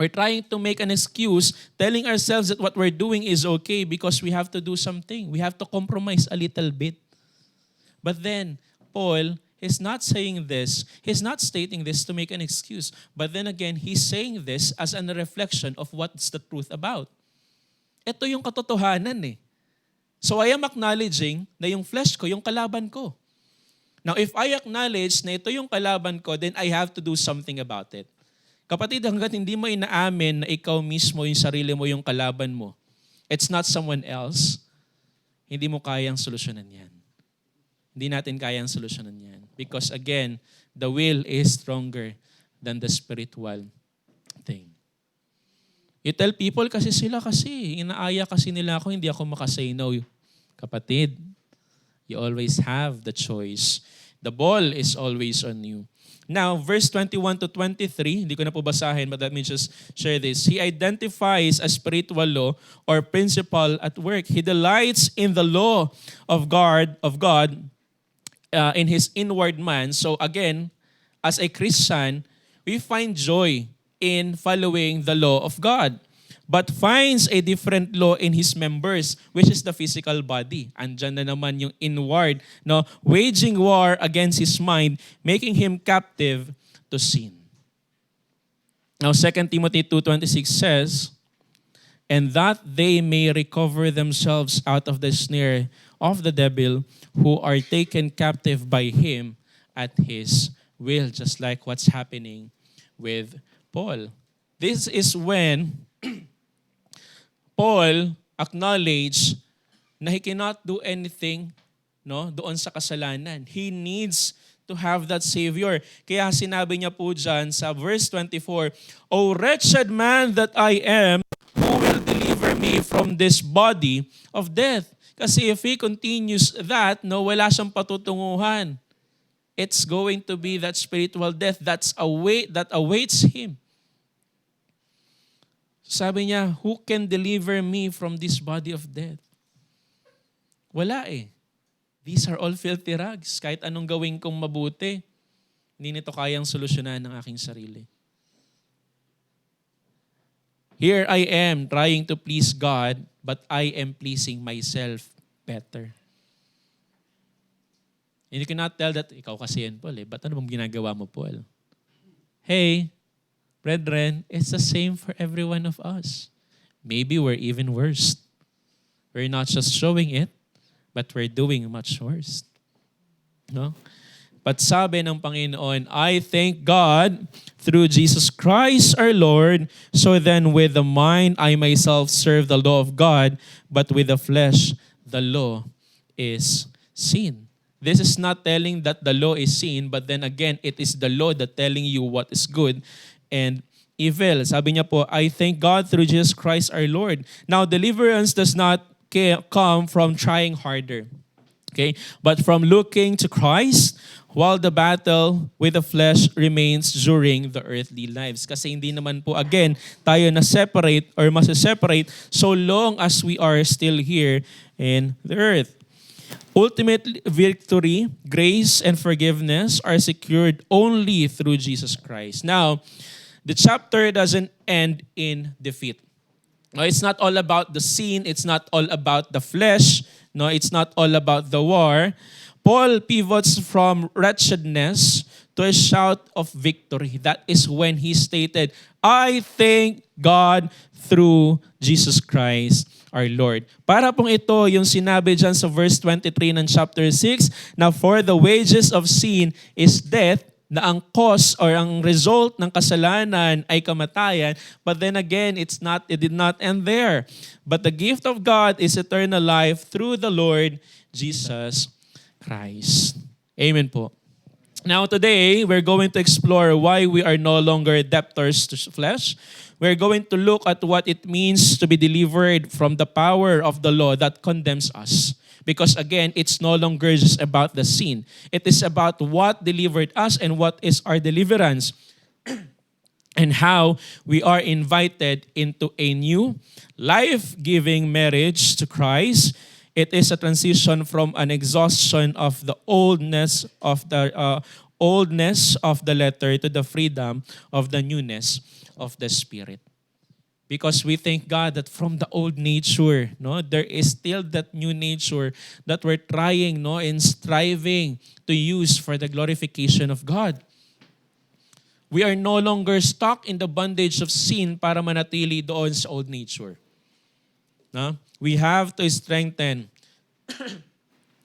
We're trying to make an excuse, telling ourselves that what we're doing is okay because we have to do something. We have to compromise a little bit. But then, Paul is not saying this. He's not stating this to make an excuse. But then again, he's saying this as a reflection of what's the truth about. Ito yung katotohanan eh. So I am acknowledging na yung flesh ko, yung kalaban ko. Now, if I acknowledge na ito yung kalaban ko, then I have to do something about it. Kapatid, hanggat hindi mo inaamin na ikaw mismo, yung sarili mo, yung kalaban mo, it's not someone else, hindi mo kayang solusyonan yan. Hindi natin kayang solusyonan yan. Because again, the will is stronger than the spiritual thing. You tell people kasi inaaya kasi nila ako, hindi ako makasay no. Kapatid, you always have the choice. The ball is always on you. Now, verse 21 to 23, hindi ko na po basahin, but let me just share this. He identifies a spiritual law or principle at work. He delights in the law of God in his inward man. So again, as a Christian, we find joy in following the law of God, but finds a different law in his members, which is the physical body. Andyan na naman yung inward, no? Waging war against his mind, making him captive to sin. Now 2 Timothy 2:26 says, and that they may recover themselves out of the snare of the devil, who are taken captive by him at his will, just like what's happening with Paul. This is when Paul acknowledged na he cannot do anything, no, doon sa kasalanan. He needs to have that Savior. Kaya sinabi niya po dyan sa verse 24, O wretched man that I am, who will deliver me from this body of death? Kasi if he continues that, no, wala siyang patutunguhan. It's going to be that spiritual death that awaits him. Sabi niya, who can deliver me from this body of death? Wala eh. These are all filthy rags. Kahit anong gawin kong mabuti, hindi nito kayang solusyonan ng aking sarili. Here I am trying to please God, but I am pleasing myself better. And you cannot tell that, ikaw kasi yan, Paul eh. Ba't ano bang ginagawa mo, Paul? Hey, brethren, it's the same for every one of us. Maybe we're even worse. We're not just showing it, but we're doing much worse. No? But sabi ng Panginoon, I thank God through Jesus Christ our Lord, so then with the mind I myself serve the law of God, but with the flesh the law is sin. This is not telling that the law is sin, but then again, it is the law that telling you what is good and evil. Sabi niya po, I thank God through Jesus Christ our Lord. Now, deliverance does not come from trying harder, okay? But from looking to Christ while the battle with the flesh remains during the earthly lives. Kasi hindi naman po, again, tayo na-separate or masa-separate so long as we are still here in the earth. Ultimate victory, grace, and forgiveness are secured only through Jesus Christ. Now, the chapter doesn't end in defeat. No, it's not all about the sin. It's not all about the flesh. No, it's not all about the war. Paul pivots from wretchedness to a shout of victory. That is when he stated, I thank God through Jesus Christ our Lord. Para pong ito yung sinabi dyan sa verse 23 ng chapter 6, na for the wages of sin is death, na ang cause or ang result ng kasalanan ay kamatayan. But then again, it did not end there. But the gift of God is eternal life through the Lord Jesus Christ. Amen po. Now today, we're going to explore why we are no longer debtors to flesh. We're going to look at what it means to be delivered from the power of the law that condemns us. Because again, it's no longer just about the sin. It is about what delivered us and what is our deliverance. And how we are invited into a new life-giving marriage to Christ. It is a transition from an exhaustion of the oldness of the letter to the freedom of the newness of the Spirit. Because we thank God that from the old nature, there is still that new nature that we're trying and striving to use for the glorification of God. We are no longer stuck in the bondage of sin para manatili doon sa old nature. We have to strengthen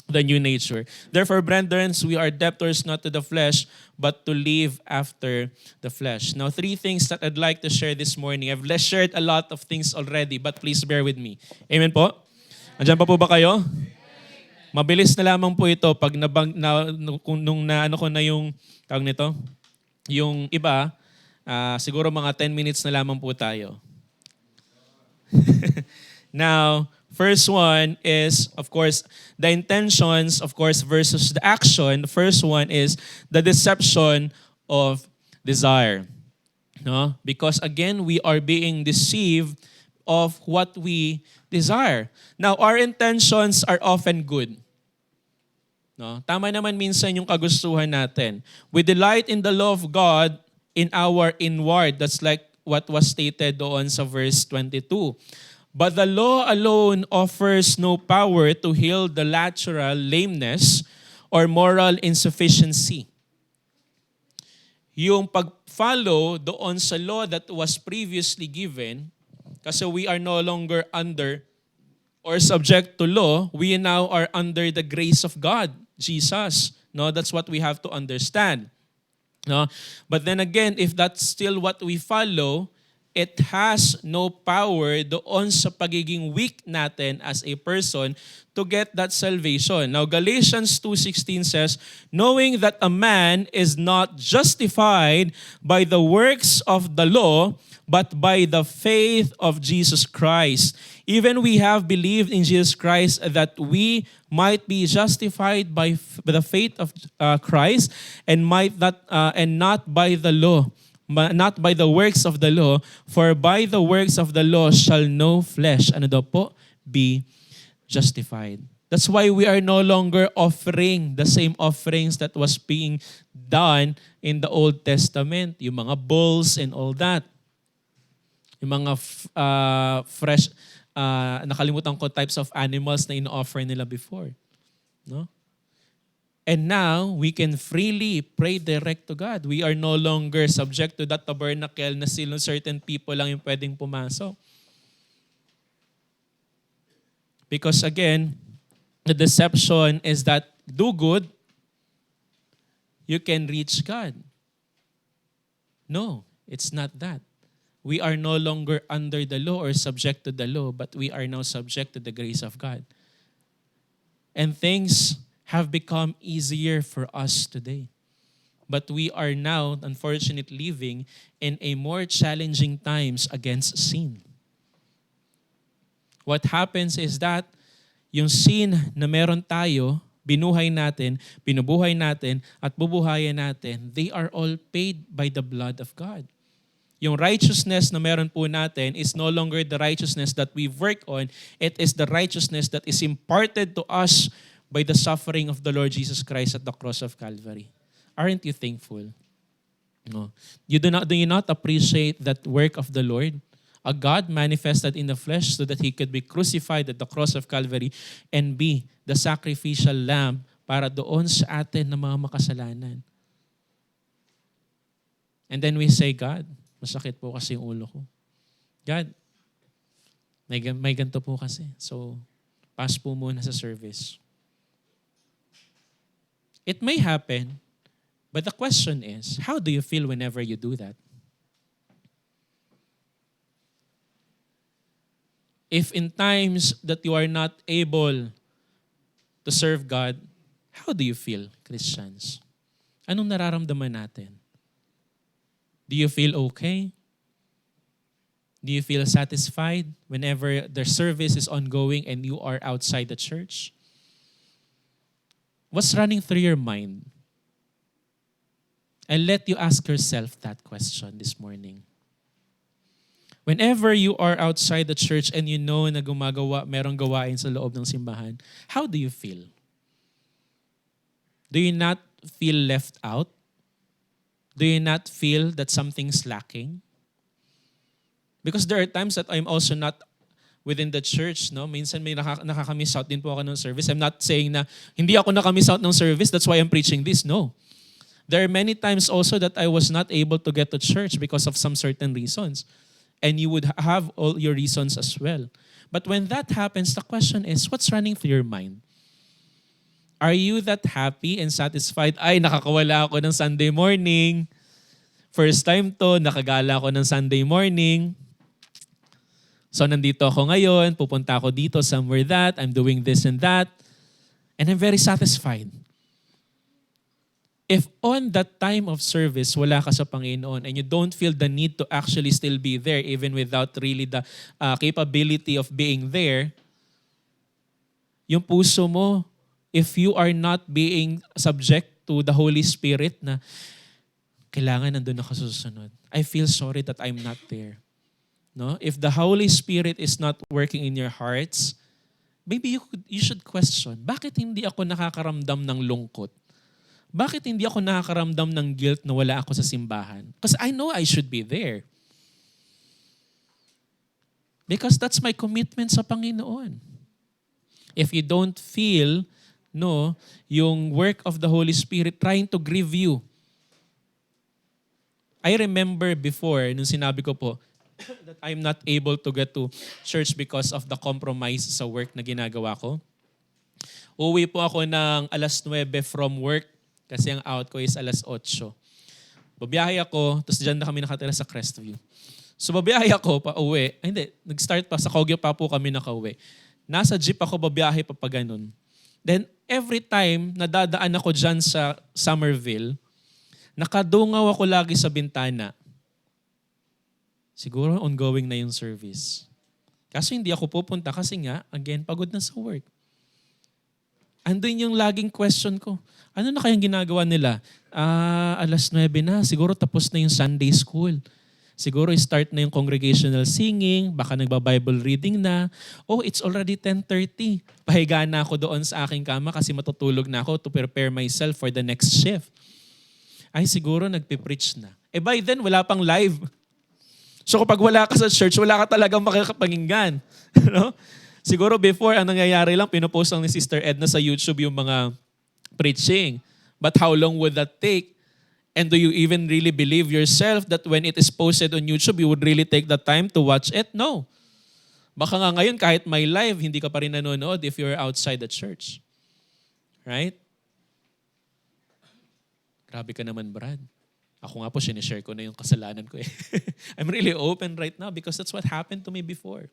the new nature. Therefore, brethren, we are debtors not to the flesh, but to live after the flesh. Now, 3 things that I'd like to share this morning. I've shared a lot of things already, but please bear with me. Amen po? Andiyan pa po ba kayo? Mabilis na lamang po ito pag nung naano ko na yung tawag nito, yung iba, siguro mga 10 minutes na lamang po tayo. Now, first one is, of course, the intentions, of course, versus the action. The first one is the deception of desire. Because again, we are being deceived of what we desire. Now, our intentions are often good. Tama naman minsan yung kagustuhan natin. We delight in the law of God in our inward. That's like what was stated doon sa verse 22. But the law alone offers no power to heal the lateral lameness or moral insufficiency. Yung pag-follow doon sa law that was previously given, kasi we are no longer under or subject to law, we now are under the grace of God, Jesus. That's what we have to understand. But then again, if that's still what we follow, it has no power doon sa pagiging weak natin as a person to get that salvation. Now, Galatians 2:16 says, knowing that a man is not justified by the works of the law, but by the faith of Jesus Christ. Even we have believed in Jesus Christ that we might be justified by the faith of Christ and not by the law. Not by the works of the law, for by the works of the law shall no flesh, be justified. That's why we are no longer offering the same offerings that was being done in the Old Testament. Yung mga bulls and all that. Yung mga fresh, nakalimutan ko types of animals na ino-offer nila before. And now, we can freely pray direct to God. We are no longer subject to that tabernacle na certain people lang yung pwedeng pumasok. Because again, the deception is that do good, you can reach God. No, it's not that. We are no longer under the law or subject to the law, but we are now subject to the grace of God. And things have become easier for us today. But we are now, unfortunately, living in a more challenging times against sin. What happens is that yung sin na meron tayo, binuhay natin, binubuhay natin, at bubuhayan natin, they are all paid by the blood of God. Yung righteousness na meron po natin is no longer the righteousness that we work on. It is the righteousness that is imparted to us by the suffering of the Lord Jesus Christ at the cross of Calvary. Aren't you thankful? No. Do you not appreciate that work of the Lord? A God manifested in the flesh so that He could be crucified at the cross of Calvary and be the sacrificial lamb para doon sa atin na mga makasalanan. And then we say, God, masakit po kasi yung ulo ko. God, may ganito po kasi. So, pass po muna sa service. It may happen, But the question is, how do you feel whenever you do that? If in times that you are not able to serve God, how do you feel, Christians? Anong nararamdaman natin? Do you feel okay? Do you feel satisfied whenever the service is ongoing and you are outside the church? What's running through your mind? I'll let you ask yourself that question this morning. Whenever you are outside the church and you know na merong gawain sa loob ng simbahan, how do you feel? Do you not feel left out? Do you not feel that something's lacking? Because there are times that I'm also not within the church, no? Minsan may nakakamiss out din po ako ng service. I'm not saying na hindi ako nakamiss out ng service, that's why I'm preaching this. No. There are many times also that I was not able to get to church because of some certain reasons. And you would have all your reasons as well. But when that happens, the question is, what's running through your mind? Are you that happy and satisfied? Ay, nakakawala ako ng Sunday morning. First time to, nakagala ako ng Sunday morning. So nandito ako ngayon, pupunta ako dito, somewhere that, I'm doing this and that. And I'm very satisfied. If on that time of service, wala ka sa Panginoon and you don't feel the need to actually still be there even without really the capability of being there, yung puso mo, if you are not being subject to the Holy Spirit na kailangan nandun ako susunod, I feel sorry that I'm not there. No? If the Holy Spirit is not working in your hearts, maybe you should question, bakit hindi ako nakakaramdam ng lungkot? Bakit hindi ako nakakaramdam ng guilt na wala ako sa simbahan? Because I know I should be there. Because that's my commitment sa Panginoon. If you don't feel, no, yung work of the Holy Spirit trying to grieve you. I remember before, nung sinabi ko po, that I'm not able to get to church because of the compromise sa work na ginagawa ko. Uwi po ako ng 9:00 from work kasi ang out ko is 8:00. Babiyahe ako, tapos dyan na kami nakatira sa Crestview. So babiyahe ako pa uwi. Ay, hindi, nag-start pa, sa Kogyo pa po kami nakauwi. Nasa jeep ako babiyahe pa ganun. Then every time nadadaan ako dyan sa Somerville, nakadungaw ako lagi sa bintana. Siguro ongoing na yung service. Kaso hindi ako pupunta kasi nga, again, pagod na sa work. Andun yung laging question ko. Ano na kayang ginagawa nila? 9:00 na, siguro tapos na yung Sunday school. Siguro start na yung congregational singing, baka nagba-Bible reading na. Oh, it's already 10:30. Pahiga na ako doon sa aking kama kasi matutulog na ako to prepare myself for the next shift. Ay, siguro nagpipreach na. By then, wala pang live. So kapag wala ka sa church, wala ka talagang makakapakinggan. No? Siguro before, ang nangyayari lang, pinopost lang ni Sister Edna sa YouTube yung mga preaching. But how long would that take? And do you even really believe yourself that when it is posted on YouTube, you would really take the time to watch it? No. Baka nga ngayon, kahit may live, hindi ka pa rin nanonood if you're outside the church. Right? Grabe ka naman, Brad. Ako nga po, sinishare ko na yung kasalanan ko eh. I'm really open right now because that's what happened to me before.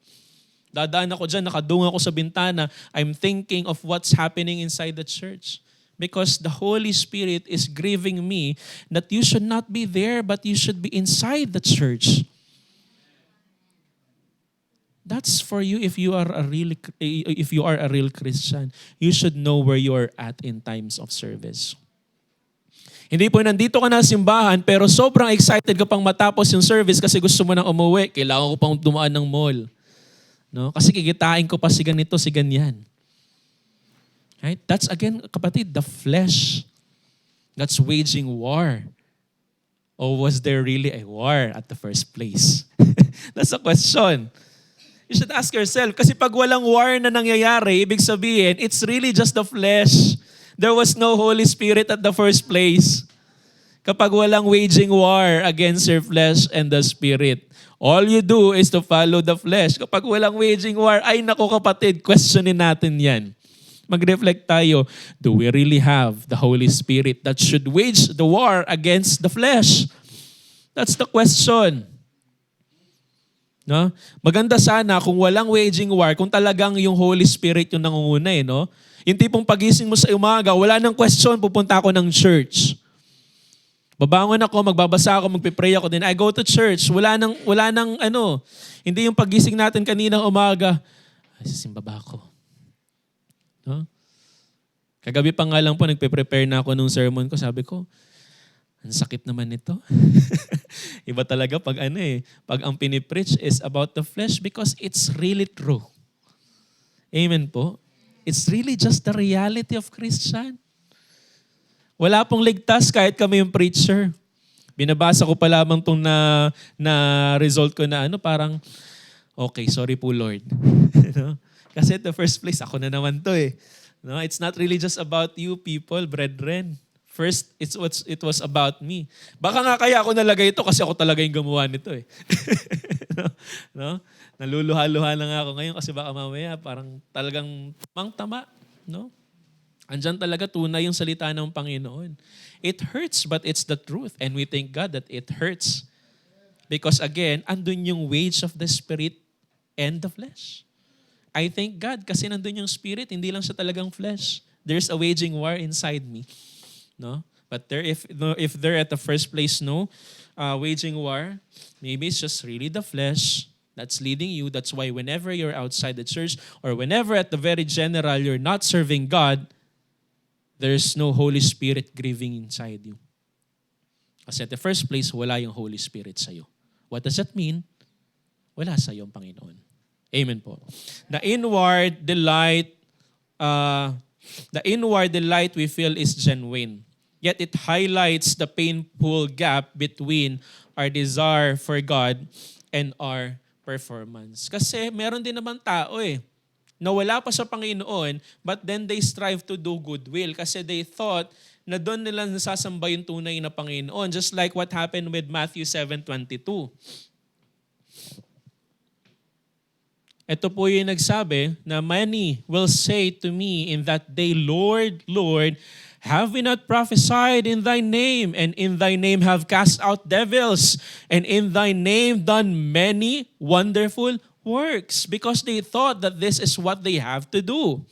Dadaan ako dyan, nakadunga ako sa bintana. I'm thinking of what's happening inside the church. Because the Holy Spirit is grieving me that you should not be there, but you should be inside the church. That's for you if you are a real Christian. You should know where you are at in times of service. Hindi po nandito ka na sa simbahan pero sobrang excited ka pang matapos yung service kasi gusto mo nang umuwi. Kailangan ko pang dumaan ng mall. No? Kasi kikitain ko pa si ganito, si ganyan. Right? That's again, kapatid, the flesh that's waging war. Or was there really a war at the first place? That's a question. You should ask yourself. Kasi pag walang war na nangyayari, ibig sabihin, it's really just the flesh. There was no Holy Spirit at the first place. Kapag walang waging war against your flesh and the Spirit, all you do is to follow the flesh. Kapag walang waging war, ay nako kapatid, questionin natin yan. Mag-reflect tayo, do we really have the Holy Spirit that should wage the war against the flesh? That's the question. No? Maganda sana kung walang waging war, kung talagang yung Holy Spirit yung nangunguna no? Yung tipong pagising mo sa umaga, wala nang question, pupunta ako ng church. Babangon ako, magbabasa ako, magpipray ako, then I go to church. Wala nang hindi yung pagising natin kaninang umaga, ay, sisimba ba ako? No? Kagabi pa nga lang po, nagpe-prepare na ako nung sermon ko. Sabi ko, ang sakit naman nito. Iba talaga pag pag ang pinipreach is about the flesh because it's really true. Amen po. It's really just the reality of Christian. Wala pong ligtas kahit kami yung preacher. Binabasa ko pa lamang tong na result ko na parang, okay, sorry po Lord. No? Kasi at the first place, ako na naman to No, it's not really just about you people, brethren. First, it was about me. Baka nga kaya ako nalagay ito kasi ako talaga yung gumawa nito no? Naluluha-luha na nga ako ngayon kasi baka mamaya parang talagang tama. No? Andyan talaga tunay yung salita ng Panginoon. It hurts but it's the truth. And we thank God that it hurts. Because again, andun yung wage of the Spirit and the flesh. I thank God kasi nandun yung Spirit, hindi lang siya talagang flesh. There's a waging war inside me. No? But if they're at the first place, waging war, maybe it's just really the flesh that's leading you. That's why whenever you're outside the church or whenever at the very general you're not serving God, there's no Holy Spirit grieving inside you. Kasi at the first place, wala yung Holy Spirit sa'yo. What does that mean? Wala sa'yo ang Panginoon. Amen po. The inward delight we feel is genuine. Yet it highlights the painful gap between our desire for God and our performance. Kasi meron din naman tao na wala pa sa Panginoon, but then they strive to do goodwill kasi they thought na doon nila nasasamba yung tunay na Panginoon. Just like what happened with Matthew 7:22. Ito po yung nagsabi na many will say to me in that day, Lord, Lord, have we not prophesied in thy name, and in thy name have cast out devils, and in thy name done many wonderful works? Because they thought that this is what they have to do.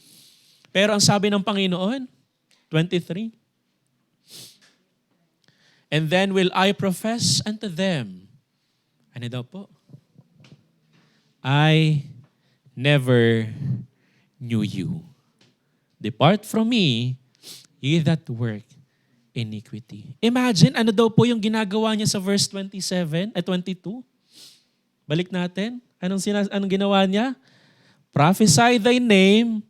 Pero ang sabi ng Panginoon, 23, and then will I profess unto them, ano daw po? I never knew you. Depart from me, ye that work iniquity. Imagine, ano daw po yung ginagawa niya sa verse 22? Balik natin. Anong ginawa niya? Prophesy thy name,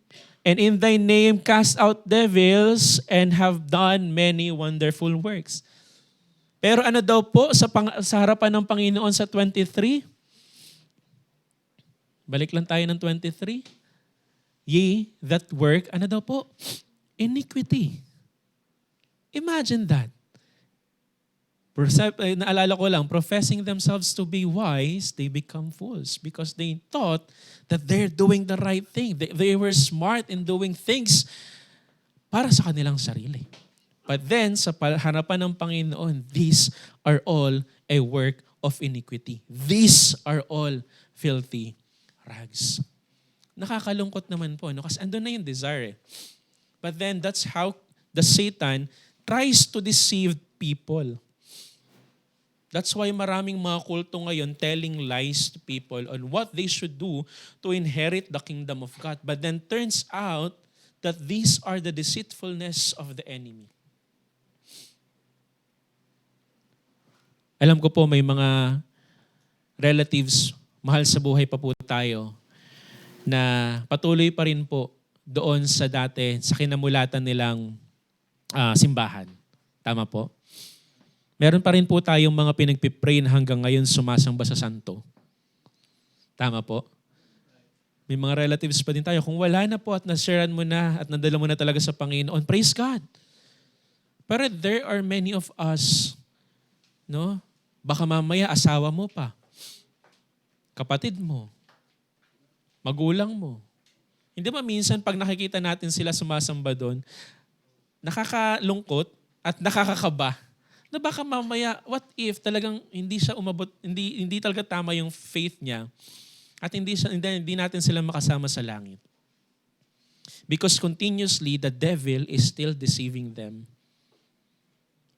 and in thy name cast out devils, and have done many wonderful works. Pero ano daw po sa harapan ng Panginoon sa 23? Balik lang tayo ng 23. Ye that work, ano daw po? Iniquity. Imagine that. Naalala ko lang, professing themselves to be wise, they become fools because they thought that they're doing the right thing. They were smart in doing things para sa kanilang sarili. But then, sa harapan ng Panginoon, these are all a work of iniquity. These are all filthy rags. Nakakalungkot naman po, kasi andun na yung desire. But then that's how the Satan tries to deceive people. That's why maraming mga kulto ngayon telling lies to people on what they should do to inherit the kingdom of God. But then turns out that these are the deceitfulness of the enemy. Alam ko po may mga relatives, mahal sa buhay pa po tayo, na patuloy pa rin po doon sa dati, sa kinamulatan nilang simbahan. Tama po? Meron pa rin po tayong mga pinagpipray na hanggang ngayon sumasamba sa santo. Tama po? May mga relatives pa din tayo. Kung wala na po at nasharean mo na at nadala mo na talaga sa Panginoon, praise God. Pero there are many of us, baka mamaya asawa mo pa, kapatid mo, magulang mo, Hindi ba minsan pag nakikita natin sila sumasamba doon, nakakalungkot at nakakakaba na baka mamaya, what if talagang hindi siya umabot, hindi talaga tama yung faith niya at hindi natin sila makasama sa langit. Because continuously, the devil is still deceiving them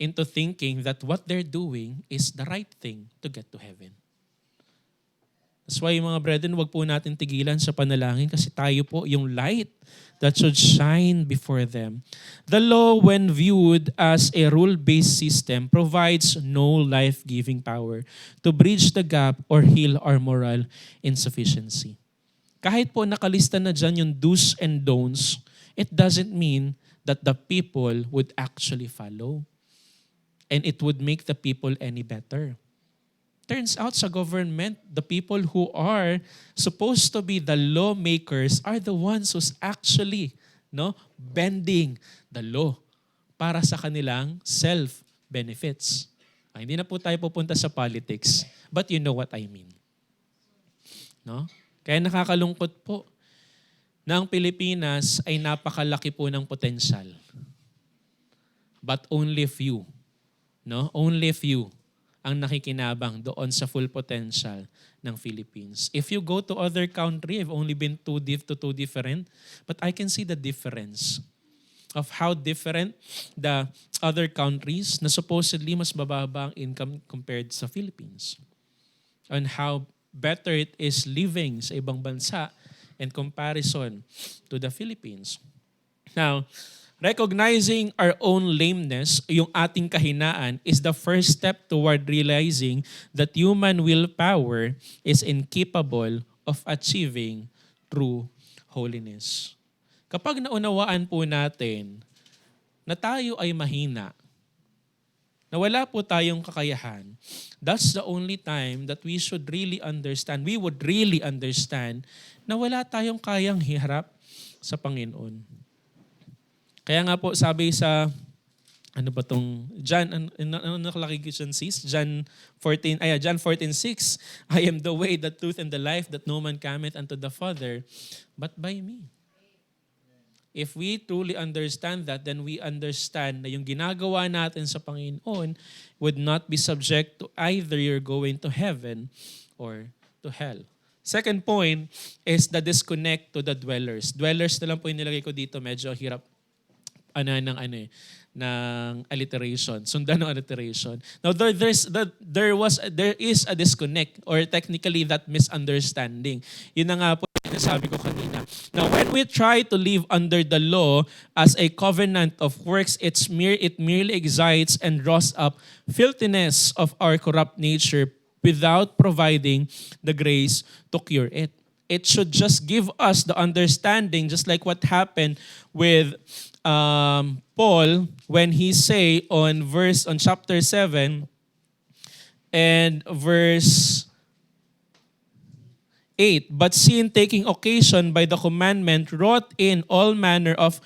into thinking that what they're doing is the right thing to get to heaven. That's why mga brethren, wag po natin tigilan sa panalangin kasi tayo po yung light that should shine before them. The law, when viewed as a rule-based system, provides no life-giving power to bridge the gap or heal our moral insufficiency. Kahit po nakalista na dyan yung do's and don'ts, it doesn't mean that the people would actually follow. And it would make the people any better. Turns out sa government, the people who are supposed to be the lawmakers are the ones who's actually bending the law para sa kanilang self-benefits. Hindi na po tayo pupunta sa politics, but you know what I mean. No? Kaya nakakalungkot po na ang Pilipinas ay napakalaki po ng potensyal. But only few, only few ang nakikinabang doon sa full potential ng Philippines. If you go to other country, I've only been to two different, but I can see the difference of how different the other countries na supposedly mas bababa ang income compared sa Philippines. And how better it is living sa ibang bansa in comparison to the Philippines. Now, recognizing our own lameness, yung ating kahinaan, is the first step toward realizing that human willpower is incapable of achieving true holiness. Kapag naunawaan po natin na tayo ay mahina, na wala po tayong kakayahan, that's the only time that we should really understand, we would really understand na wala tayong kayang hiharap sa Panginoon. Kaya nga po sabi sa John, ano nakalagay dyan sis? John 14:6, I am the way, the truth, and the life, that no man cometh unto the Father but by me. If we truly understand that, then we understand na yung ginagawa natin sa Panginoon would not be subject to either you're going to heaven or to hell. Second point is the disconnect to the dwellers. Dwellers na lang po yung nilagay ko dito, medyo hirap ng alliteration. Sundan ng alliteration. Now there is a disconnect or technically that misunderstanding. Yun na nga po yung sabi ko kanina. Now when we try to live under the law as a covenant of works, it merely excites and draws up filthiness of our corrupt nature without providing the grace to cure it. It should just give us the understanding, just like what happened with Paul when he say on chapter 7 and verse 8, but sin taking occasion by the commandment wrought in all manner of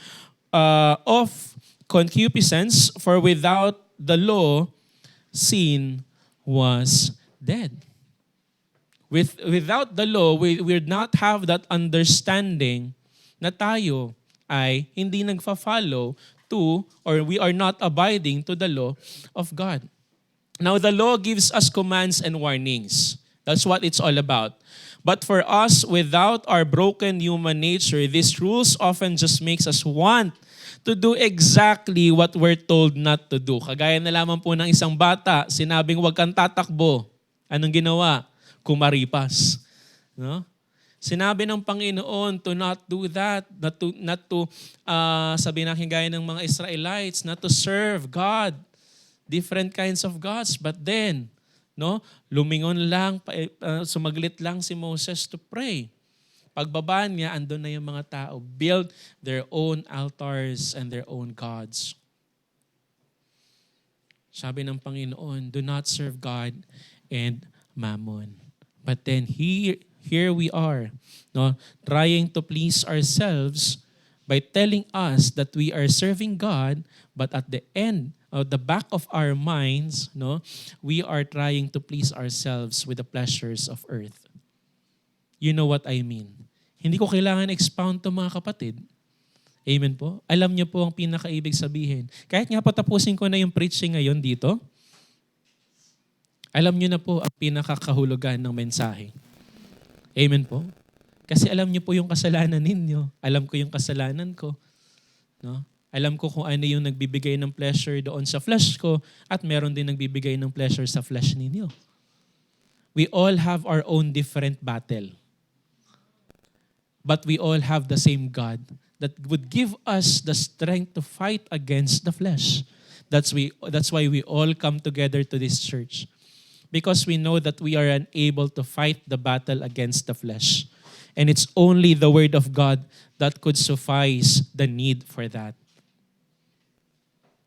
concupiscence, for without the law sin was dead. Without the law, we would not have that understanding na tayo ay hindi nagfa-follow to, or we are not abiding to the law of God. Now, the law gives us commands and warnings. That's what it's all about. But for us, without our broken human nature, these rules often just makes us want to do exactly what we're told not to do. Kagaya na lamang po ng isang bata, sinabing huwag kang tatakbo. Anong ginawa? Kumaripas. No? Sinabi ng Panginoon to not do that, not to sabi natin gaya ng mga Israelites, not to serve God, different kinds of gods. But then, lumingon lang, sumaglit lang si Moses to pray. Pagbaba niya, andun na yung mga tao, build their own altars and their own gods. Sabi ng Panginoon, do not serve God and mammon. But then here we are, trying to please ourselves by telling us that we are serving God, but at the end, the back of our minds, we are trying to please ourselves with the pleasures of earth. You know what I mean? Hindi ko kailangan expound to mga kapatid. Amen po? Alam niyo po ang pinakaibig sabihin. Kahit nga po tapusin ko na yung preaching ngayon dito, alam niyo na po ang pinakakahulugan ng mensahe. Amen po? Kasi alam niyo po yung kasalanan ninyo. Alam ko yung kasalanan ko. No? Alam ko kung ano yung nagbibigay ng pleasure doon sa flesh ko at meron din nagbibigay ng pleasure sa flesh ninyo. We all have our own different battle. But we all have the same God that would give us the strength to fight against the flesh. That's why we all come together to this church. Because we know that we are unable to fight the battle against the flesh. And it's only the Word of God that could suffice the need for that.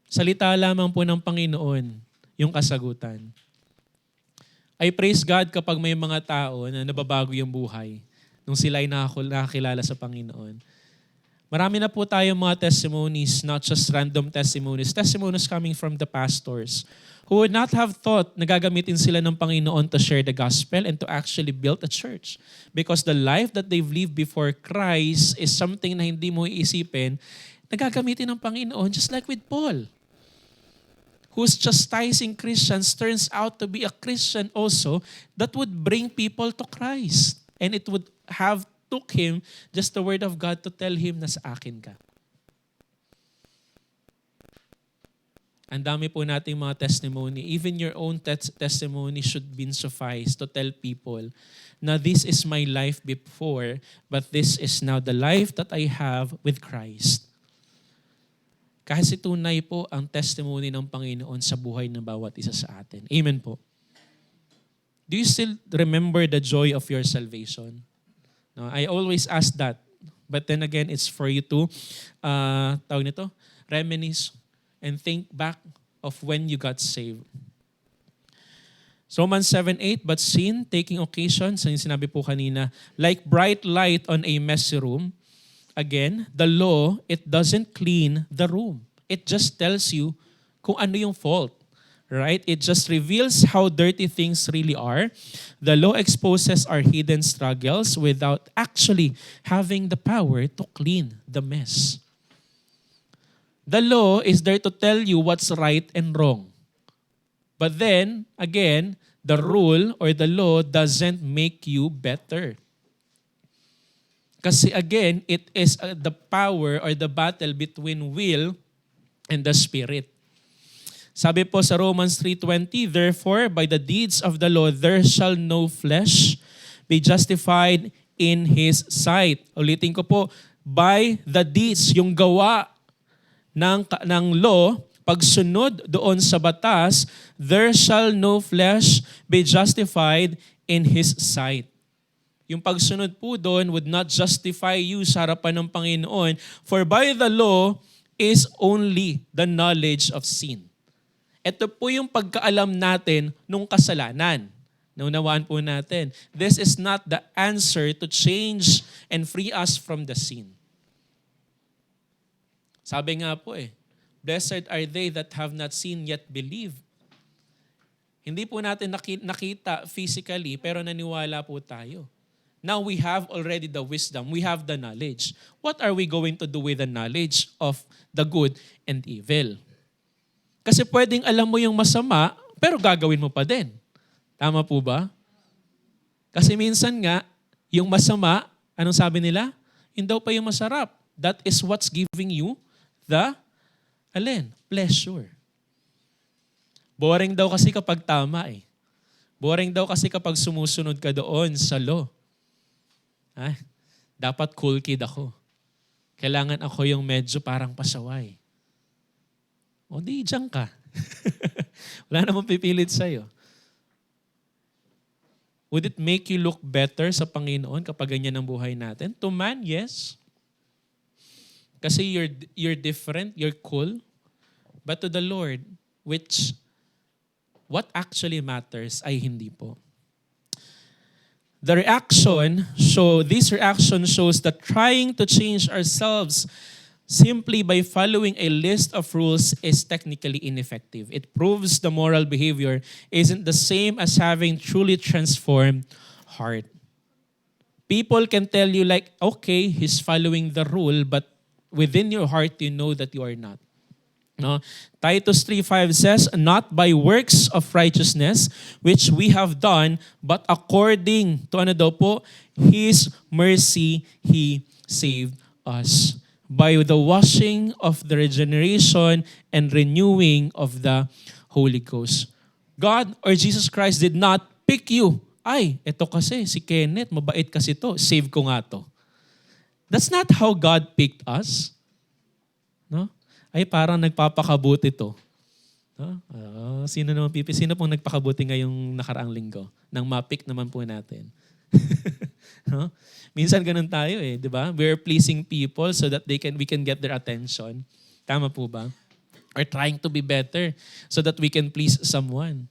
Salita lamang po ng Panginoon yung kasagutan. I praise God kapag may mga tao na nababago yung buhay nung sila ay nakakilala sa Panginoon. Marami na po tayong mga testimonies, not just random testimonies coming from the pastors who would not have thought na gagamitin sila ng Panginoon to share the gospel and to actually build a church. Because the life that they've lived before Christ is something na hindi mo iisipin na gagamitin ng Panginoon, just like with Paul, who's chastising Christians turns out to be a Christian also that would bring people to Christ. And it would have took him just the word of God to tell him na sa akin ka. Ang dami po nating mga testimony. Even your own testimony should be suffice to tell people na this is my life before, but this is now the life that I have with Christ. Kasi tunay po ang testimony ng Panginoon sa buhay ng bawat isa sa atin. Amen po. Do you still remember the joy of your salvation? No, I always ask that. But then again, it's for you to reminisce and think back of when you got saved. Romans 7:8, but sin, taking occasion, sa yung sinabi po kanina, like bright light on a messy room. Again, the law, it doesn't clean the room. It just tells you kung ano yung fault. Right? It just reveals how dirty things really are. The law exposes our hidden struggles without actually having the power to clean the mess. The law is there to tell you what's right and wrong. But then, again, the rule or the law doesn't make you better. Kasi again, it is the power or the battle between will and the spirit. Sabi po sa Romans 3:20, therefore, by the deeds of the law, there shall no flesh be justified in His sight. Ulitin ko po, by the deeds, yung gawa ng law, pagsunod doon sa batas, there shall no flesh be justified in His sight. Yung pagsunod po doon would not justify you sa harapan ng Panginoon, for by the law is only the knowledge of sin. Ito po yung pagkaalam natin nung kasalanan. Naunawaan po natin. This is not the answer to change and free us from the sin. Sabi nga po blessed are they that have not seen yet believe. Hindi po natin nakita physically pero naniwala po tayo. Now we have already the wisdom. We have the knowledge. What are we going to do with the knowledge of the good and evil? Kasi pwedeng alam mo yung masama, pero gagawin mo pa din. Tama po ba? Kasi minsan nga, yung masama, anong sabi nila? Yun daw pa yung masarap. That is what's giving you the, pleasure. Boring daw kasi kapag tama Boring daw kasi kapag sumusunod ka doon sa law. Dapat cool kid ako. Kailangan ako yung medyo parang pasaway. O di, diyan ka. Wala namang pipilit sa'yo. Would it make you look better sa Panginoon kapag ganyan ang buhay natin? To man, yes. Kasi you're different, you're cool. But to the Lord, what actually matters ay hindi po. This reaction shows that trying to change ourselves simply by following a list of rules is technically ineffective. It proves the moral behavior isn't the same as having truly transformed heart. People can tell you like, okay, he's following the rule, but within your heart, you know that you are not. No? Titus 3:5 says, not by works of righteousness which we have done, but according to ano daw po, His mercy, He saved us. By the washing of the regeneration and renewing of the Holy Ghost. God or Jesus Christ did not pick you. Ay, ito kasi, si Kenneth, mabait kasi to, save ko nga to. That's not how God picked us. No? Ay, parang nagpapakabuti to. No? Sino naman pipi? Sino pong nagpakabuti ngayong nakaraang linggo? Nang ma-pick naman po natin. No? Minsan ganun tayo eh, di ba? We're pleasing people so that we can get their attention. Tama po ba? Or trying to be better so that we can please someone.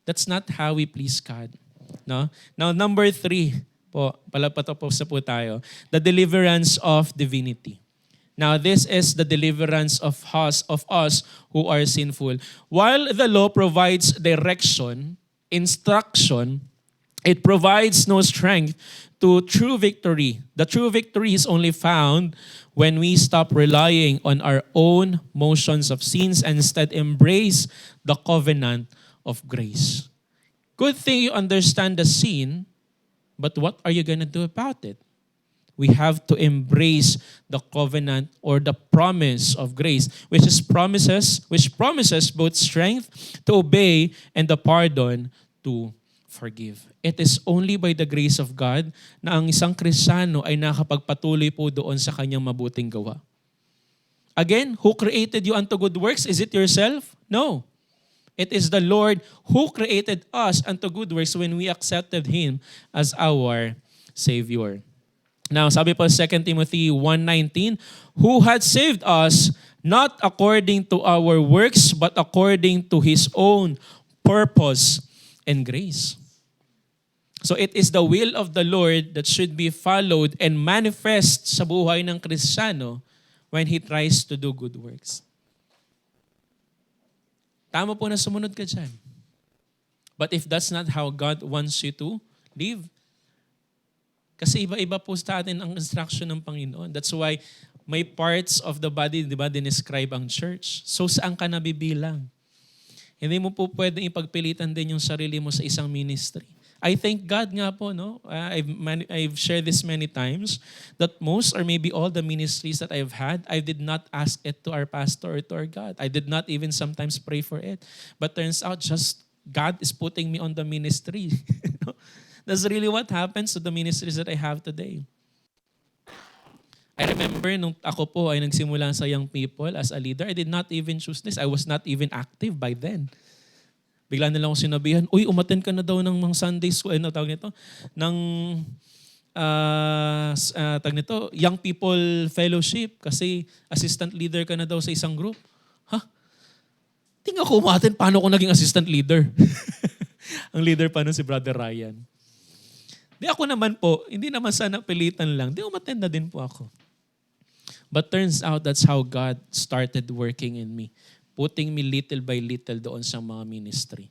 That's not how we please God. No? Now, number 3 po, palapatapos na po tayo, the deliverance of divinity. Now, this is the deliverance of us who are sinful. While the law provides direction, instruction, it provides no strength to true victory. The true victory is only found when we stop relying on our own motions of sins and instead embrace the covenant of grace. Good thing you understand the sin, but what are you going to do about it? We have to embrace the covenant or the promise of grace, which promises both strength to obey and the pardon to forgive. It is only by the grace of God na ang isang Kristiyano ay nakapagpatuloy po doon sa kanyang mabuting gawa. Again, who created you unto good works? Is it yourself? No. It is the Lord who created us unto good works when we accepted Him as our Savior. Now, sabi po 2 Timothy 1:19, who had saved us not according to our works, but according to His own purpose and grace. So it is the will of the Lord that should be followed and manifest sa buhay ng Kristiyano when he tries to do good works. Tama po na sumunod ka dyan. But if that's not how God wants you to live, kasi iba-iba po sa atin ang instruction ng Panginoon. That's why may parts of the body, di ba, dinescribe ang church. So saan ka nabibilang? Hindi mo po pwedeng ipagpilitan din yung sarili mo sa isang ministry. I thank God nga po, no? I've shared this many times that most or maybe all the ministries that I've had, I did not ask it to our pastor or to our God. I did not even sometimes pray for it. But turns out just God is putting me on the ministry. That's really what happens to the ministries that I have today. I remember nung ako po ay nagsimula sa young people as a leader, I did not even choose this. I was not even active by then. Bigla na lang ako sinabihan, uy, umattend ka na daw ng mga Sunday school, tawag nito, ng Young People Fellowship kasi assistant leader ka na daw sa isang group. Ha? Tingnan ko umattend, paano ko naging assistant leader? Ang leader pa nun si Brother Ryan. Di ako naman po, hindi naman sana pilitan lang. Di umattend na din po ako. But turns out that's how God started working in me. Putting me little by little doon sa mga ministry.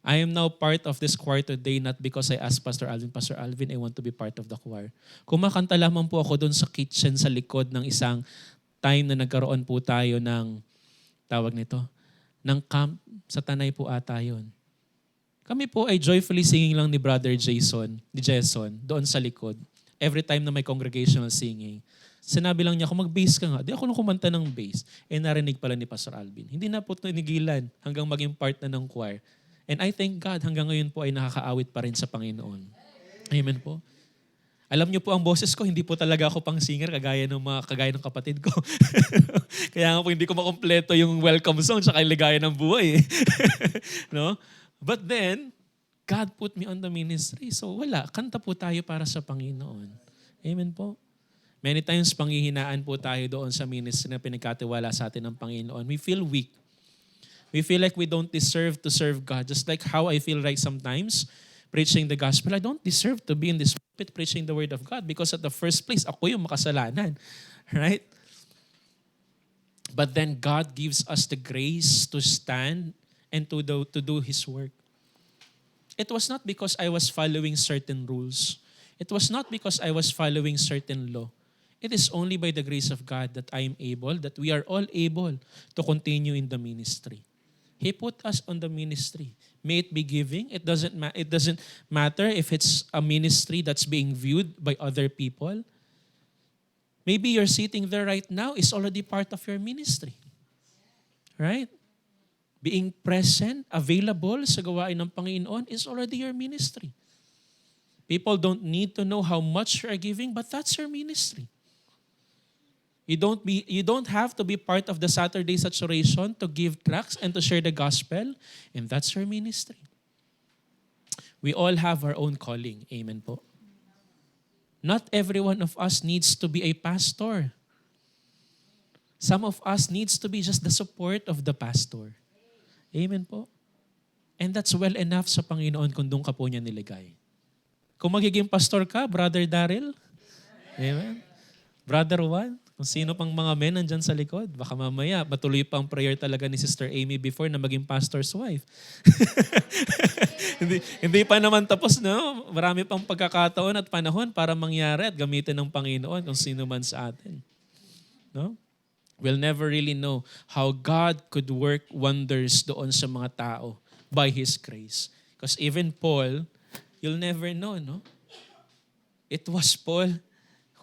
I am now part of this choir today not because I asked Pastor Alvin, I want to be part of the choir. Kumakanta lamang po ako doon sa kitchen sa likod ng isang time na nagkaroon po tayo ng, tawag nito, ng camp sa Tanay po ata yun. Kami po ay joyfully singing lang ni Brother Jason, doon sa likod. Every time na may congregational singing. Sinabi lang niya, kung mag-bass ka nga, di ako nung kumanta ng bass. Narinig pala ni Pastor Alvin. Hindi na po tinigilan hanggang maging part na ng choir. And I thank God, hanggang ngayon po ay nakakaawit pa rin sa Panginoon. Amen po. Alam niyo po ang boses ko, hindi po talaga ako pang singer kagaya ng kapatid ko. Kaya nga po hindi ko makompleto yung welcome song tsaka yung ligaya ng buhay. No? But then, God put me on the ministry. So wala, kanta po tayo para sa Panginoon. Amen po. Many times panghihinaan po tayo doon sa ministry na pinagkatiwala sa atin ng Panginoon. We feel weak. We feel like we don't deserve to serve God. Just like how I feel like sometimes preaching the gospel, I don't deserve to be in this pulpit preaching the word of God because at the first place, ako yung makasalanan. Right? But then God gives us the grace to stand and to do His work. It was not because I was following certain rules. It was not because I was following certain law. It is only by the grace of God that I am able, that we are all able to continue in the ministry. He put us on the ministry. May it be giving. It doesn't matter if it's a ministry that's being viewed by other people. Maybe you're sitting there right now is already part of your ministry. Right? Being present, available sa gawain ng Panginoon is already your ministry. People don't need to know how much you are giving, but that's your ministry. You don't have to be part of the Saturday saturation to give tracts and to share the gospel, and that's your ministry. We all have our own calling. Amen po. Not every one of us needs to be a pastor. Some of us needs to be just the support of the pastor. Amen po. And that's well enough sa Panginoon kung doon ka po niya niligay. Kung magiging pastor ka, Brother Daryl, amen. Brother Juan, kung sino pang mga men nandyan sa likod, baka mamaya matuloy pang prayer talaga ni Sister Amy before na maging pastor's wife. hindi pa naman tapos, no? Marami pang pagkakataon at panahon para mangyari at gamitin ng Panginoon kung sino man sa atin. No? We'll never really know how God could work wonders doon sa mga tao by His grace. Because even Paul, you'll never know, no? It was Paul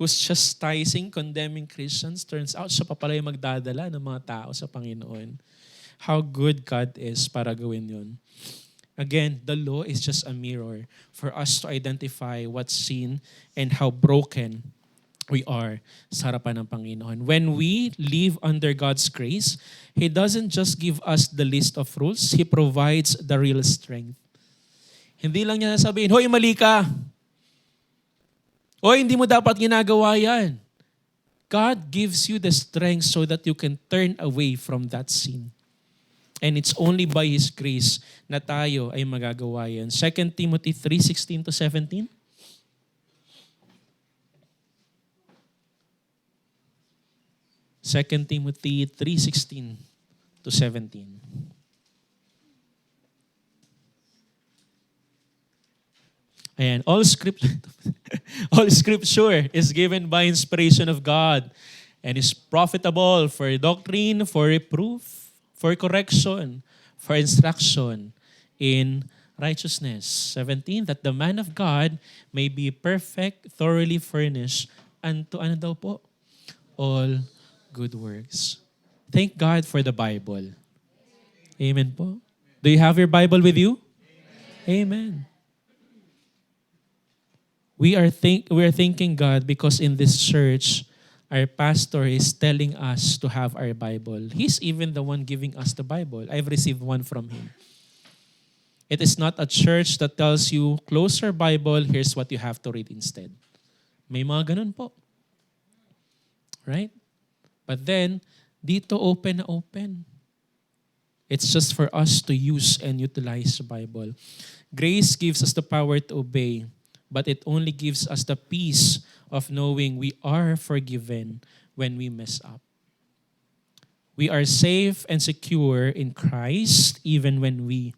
who's chastising, condemning Christians. Turns out, siya pa pala yung magdadala ng mga tao sa Panginoon. How good God is para gawin yun. Again, the law is just a mirror for us to identify what's sin and how broken we are sa harapan ng Panginoon. When we live under God's grace, He doesn't just give us the list of rules, He provides the real strength. Hindi lang niya sabihin, hoy, mali ka. Hoy, hindi mo dapat ginagawa yan. God gives you the strength so that you can turn away from that sin. And it's only by His grace na tayo ay magagawa yan. 2 Timothy 3:16-17. Second Timothy 3:16-17. Ayan, all scripture is given by inspiration of God and is profitable for doctrine, for reproof, for correction, for instruction in righteousness. 17, that the man of God may be perfect, thoroughly furnished unto ano daw po? All good works. Thank God for the Bible. Amen po. Do you have your Bible with you? Amen. We are thanking God because in this church, our pastor is telling us to have our Bible. He's even the one giving us the Bible. I've received one from him. It is not a church that tells you, close your Bible, here's what you have to read instead. May mga ganun po. Right? But then, dito open na open. It's just for us to use and utilize the Bible. Grace gives us the power to obey, but it only gives us the peace of knowing we are forgiven when we mess up. We are safe and secure in Christ even when we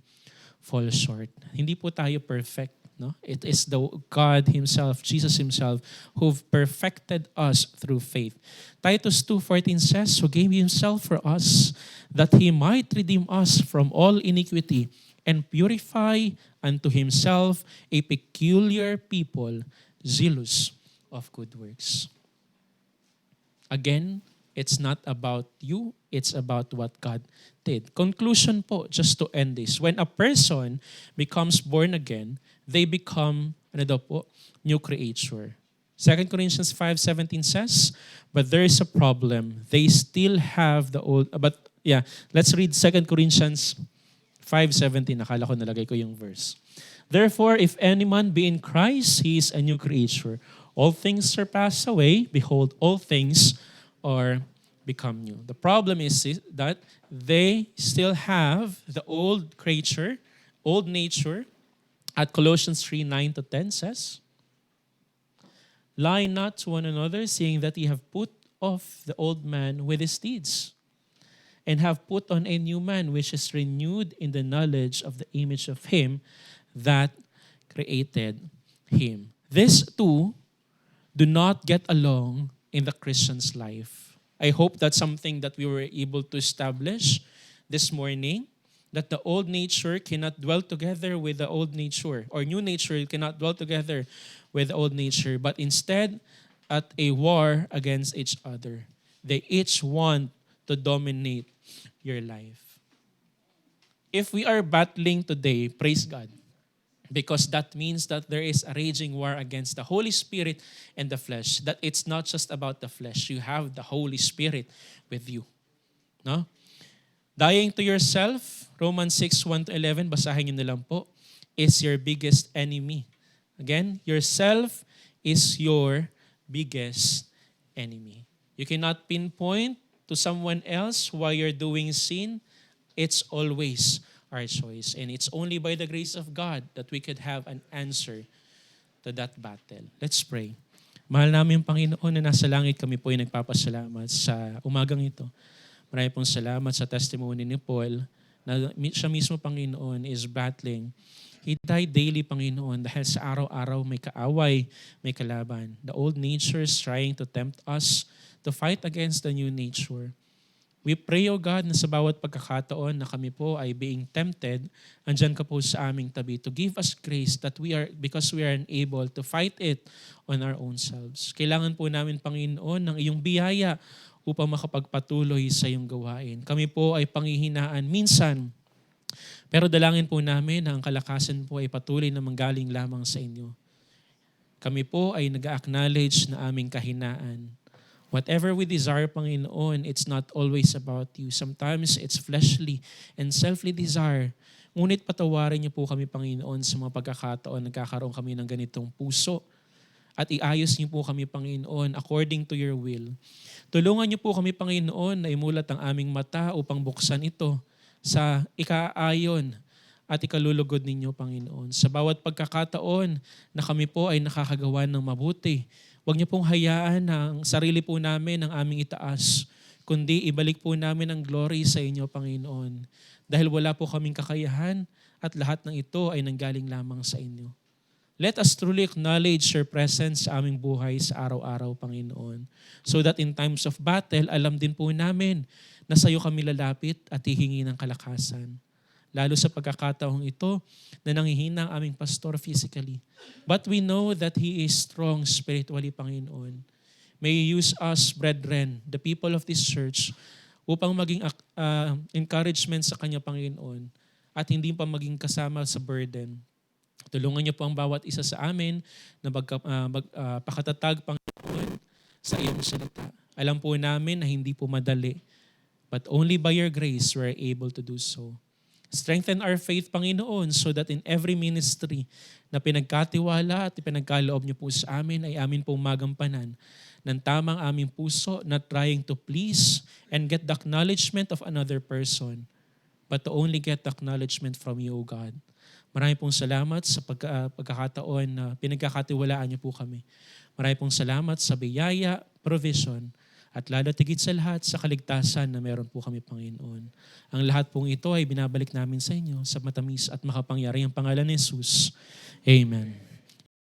fall short. Hindi po tayo perfect. No? It is the God Himself, Jesus Himself, who perfected us through faith. Titus 2:14 says, who gave Himself for us, that He might redeem us from all iniquity and purify unto Himself a peculiar people, zealous of good works. Again, it's not about you, it's about what God did. Conclusion po, just to end this. When a person becomes born again, they become, new creature. 2 Corinthians 5:17 says, but there is a problem. They still have the old, let's read 2 Corinthians 5:17. Nakala ko nalagay ko yung verse. Therefore, if any man be in Christ, he is a new creature. All things are passed away. Behold, all things are become new. The problem is that they still have the old creature, old nature. At Colossians 3:9-10 says, lie not to one another, seeing that ye have put off the old man with his deeds, and have put on a new man, which is renewed in the knowledge of the image of Him that created him. These two do not get along in the Christian's life. I hope that's something that we were able to establish this morning, that the old nature cannot dwell together with the old nature, or new nature cannot dwell together with the old nature, but instead at a war against each other. They each want to dominate your life. If we are battling today, praise God, because that means that there is a raging war against the Holy Spirit and the flesh, that it's not just about the flesh. You have the Holy Spirit with you. No? Dying to yourself, Romans 6:1-11, basahin niyo na lang po, is your biggest enemy. Again, yourself is your biggest enemy. You cannot pinpoint to someone else why you're doing sin. It's always our choice. And it's only by the grace of God that we could have an answer to that battle. Let's pray. Mahal namin Panginoon na nasa langit, kami po ay nagpapasalamat sa umagang ito. Marami pong salamat sa testimony ni Paul na siya mismo, Panginoon, is battling. He died daily, Panginoon, dahil sa araw-araw may kaaway, may kalaban. The old nature is trying to tempt us to fight against the new nature. We pray, O God, na sa bawat pagkakataon na kami po ay being tempted, andyan ka po sa aming tabi to give us grace that because we are unable to fight it on our own selves. Kailangan po namin, Panginoon, ng iyong biyaya upang makapagpatuloy sa iyong gawain. Kami po ay panghihinaan minsan, pero dalangin po namin na ang kalakasan po ay patuloy na manggaling lamang sa inyo. Kami po ay nag-acknowledge na aming kahinaan. Whatever we desire, Panginoon, it's not always about you. Sometimes it's fleshly and selfly desire. Ngunit patawarin niyo po kami, Panginoon, sa mga pagkakataon nagkakaroon kami ng ganitong puso. At iayos niyo po kami, Panginoon, according to your will. Tulungan niyo po kami, Panginoon, na imulat ang aming mata upang buksan ito sa ikaayon at ikalulugod ninyo, Panginoon. Sa bawat pagkakataon na kami po ay nakakagawa ng mabuti, huwag niyo pong hayaan na ang sarili po namin ang aming itaas, kundi ibalik po namin ang glory sa inyo, Panginoon. Dahil wala po kaming kakayahan at lahat ng ito ay nanggaling lamang sa inyo. Let us truly acknowledge your presence sa aming buhay sa araw-araw, Panginoon. So that in times of battle, alam din po namin na sa iyo kami lalapit at hihingi ng kalakasan. Lalo sa pagkakataong ito na nanghihina ang aming pastor physically. But we know that he is strong spiritually, Panginoon. May you use us, brethren, the people of this church, upang maging encouragement sa kanya, Panginoon, at hindi pa maging kasama sa burden. Tulungan niyo po ang bawat isa sa amin na magpakatatag, Panginoon, sa iyong salita. Alam po namin na hindi po madali, but only by your grace we are able to do so. Strengthen our faith, Panginoon, so that in every ministry na pinagkatiwala at pinagkaloob niyo po sa amin ay amin pong magampanan ng tamang aming puso, not trying to please and get the acknowledgement of another person, but to only get the acknowledgement from you, O God. Marami pong salamat sa pagkakataon na pinagkakatiwalaan niyo po kami. Marami pong salamat sa biyaya, provision, at lalo tigit sa lahat sa kaligtasan na meron po kami, Panginoon. Ang lahat pong ito ay binabalik namin sa inyo sa matamis at makapangyarihang pangalan ni Jesus. Amen.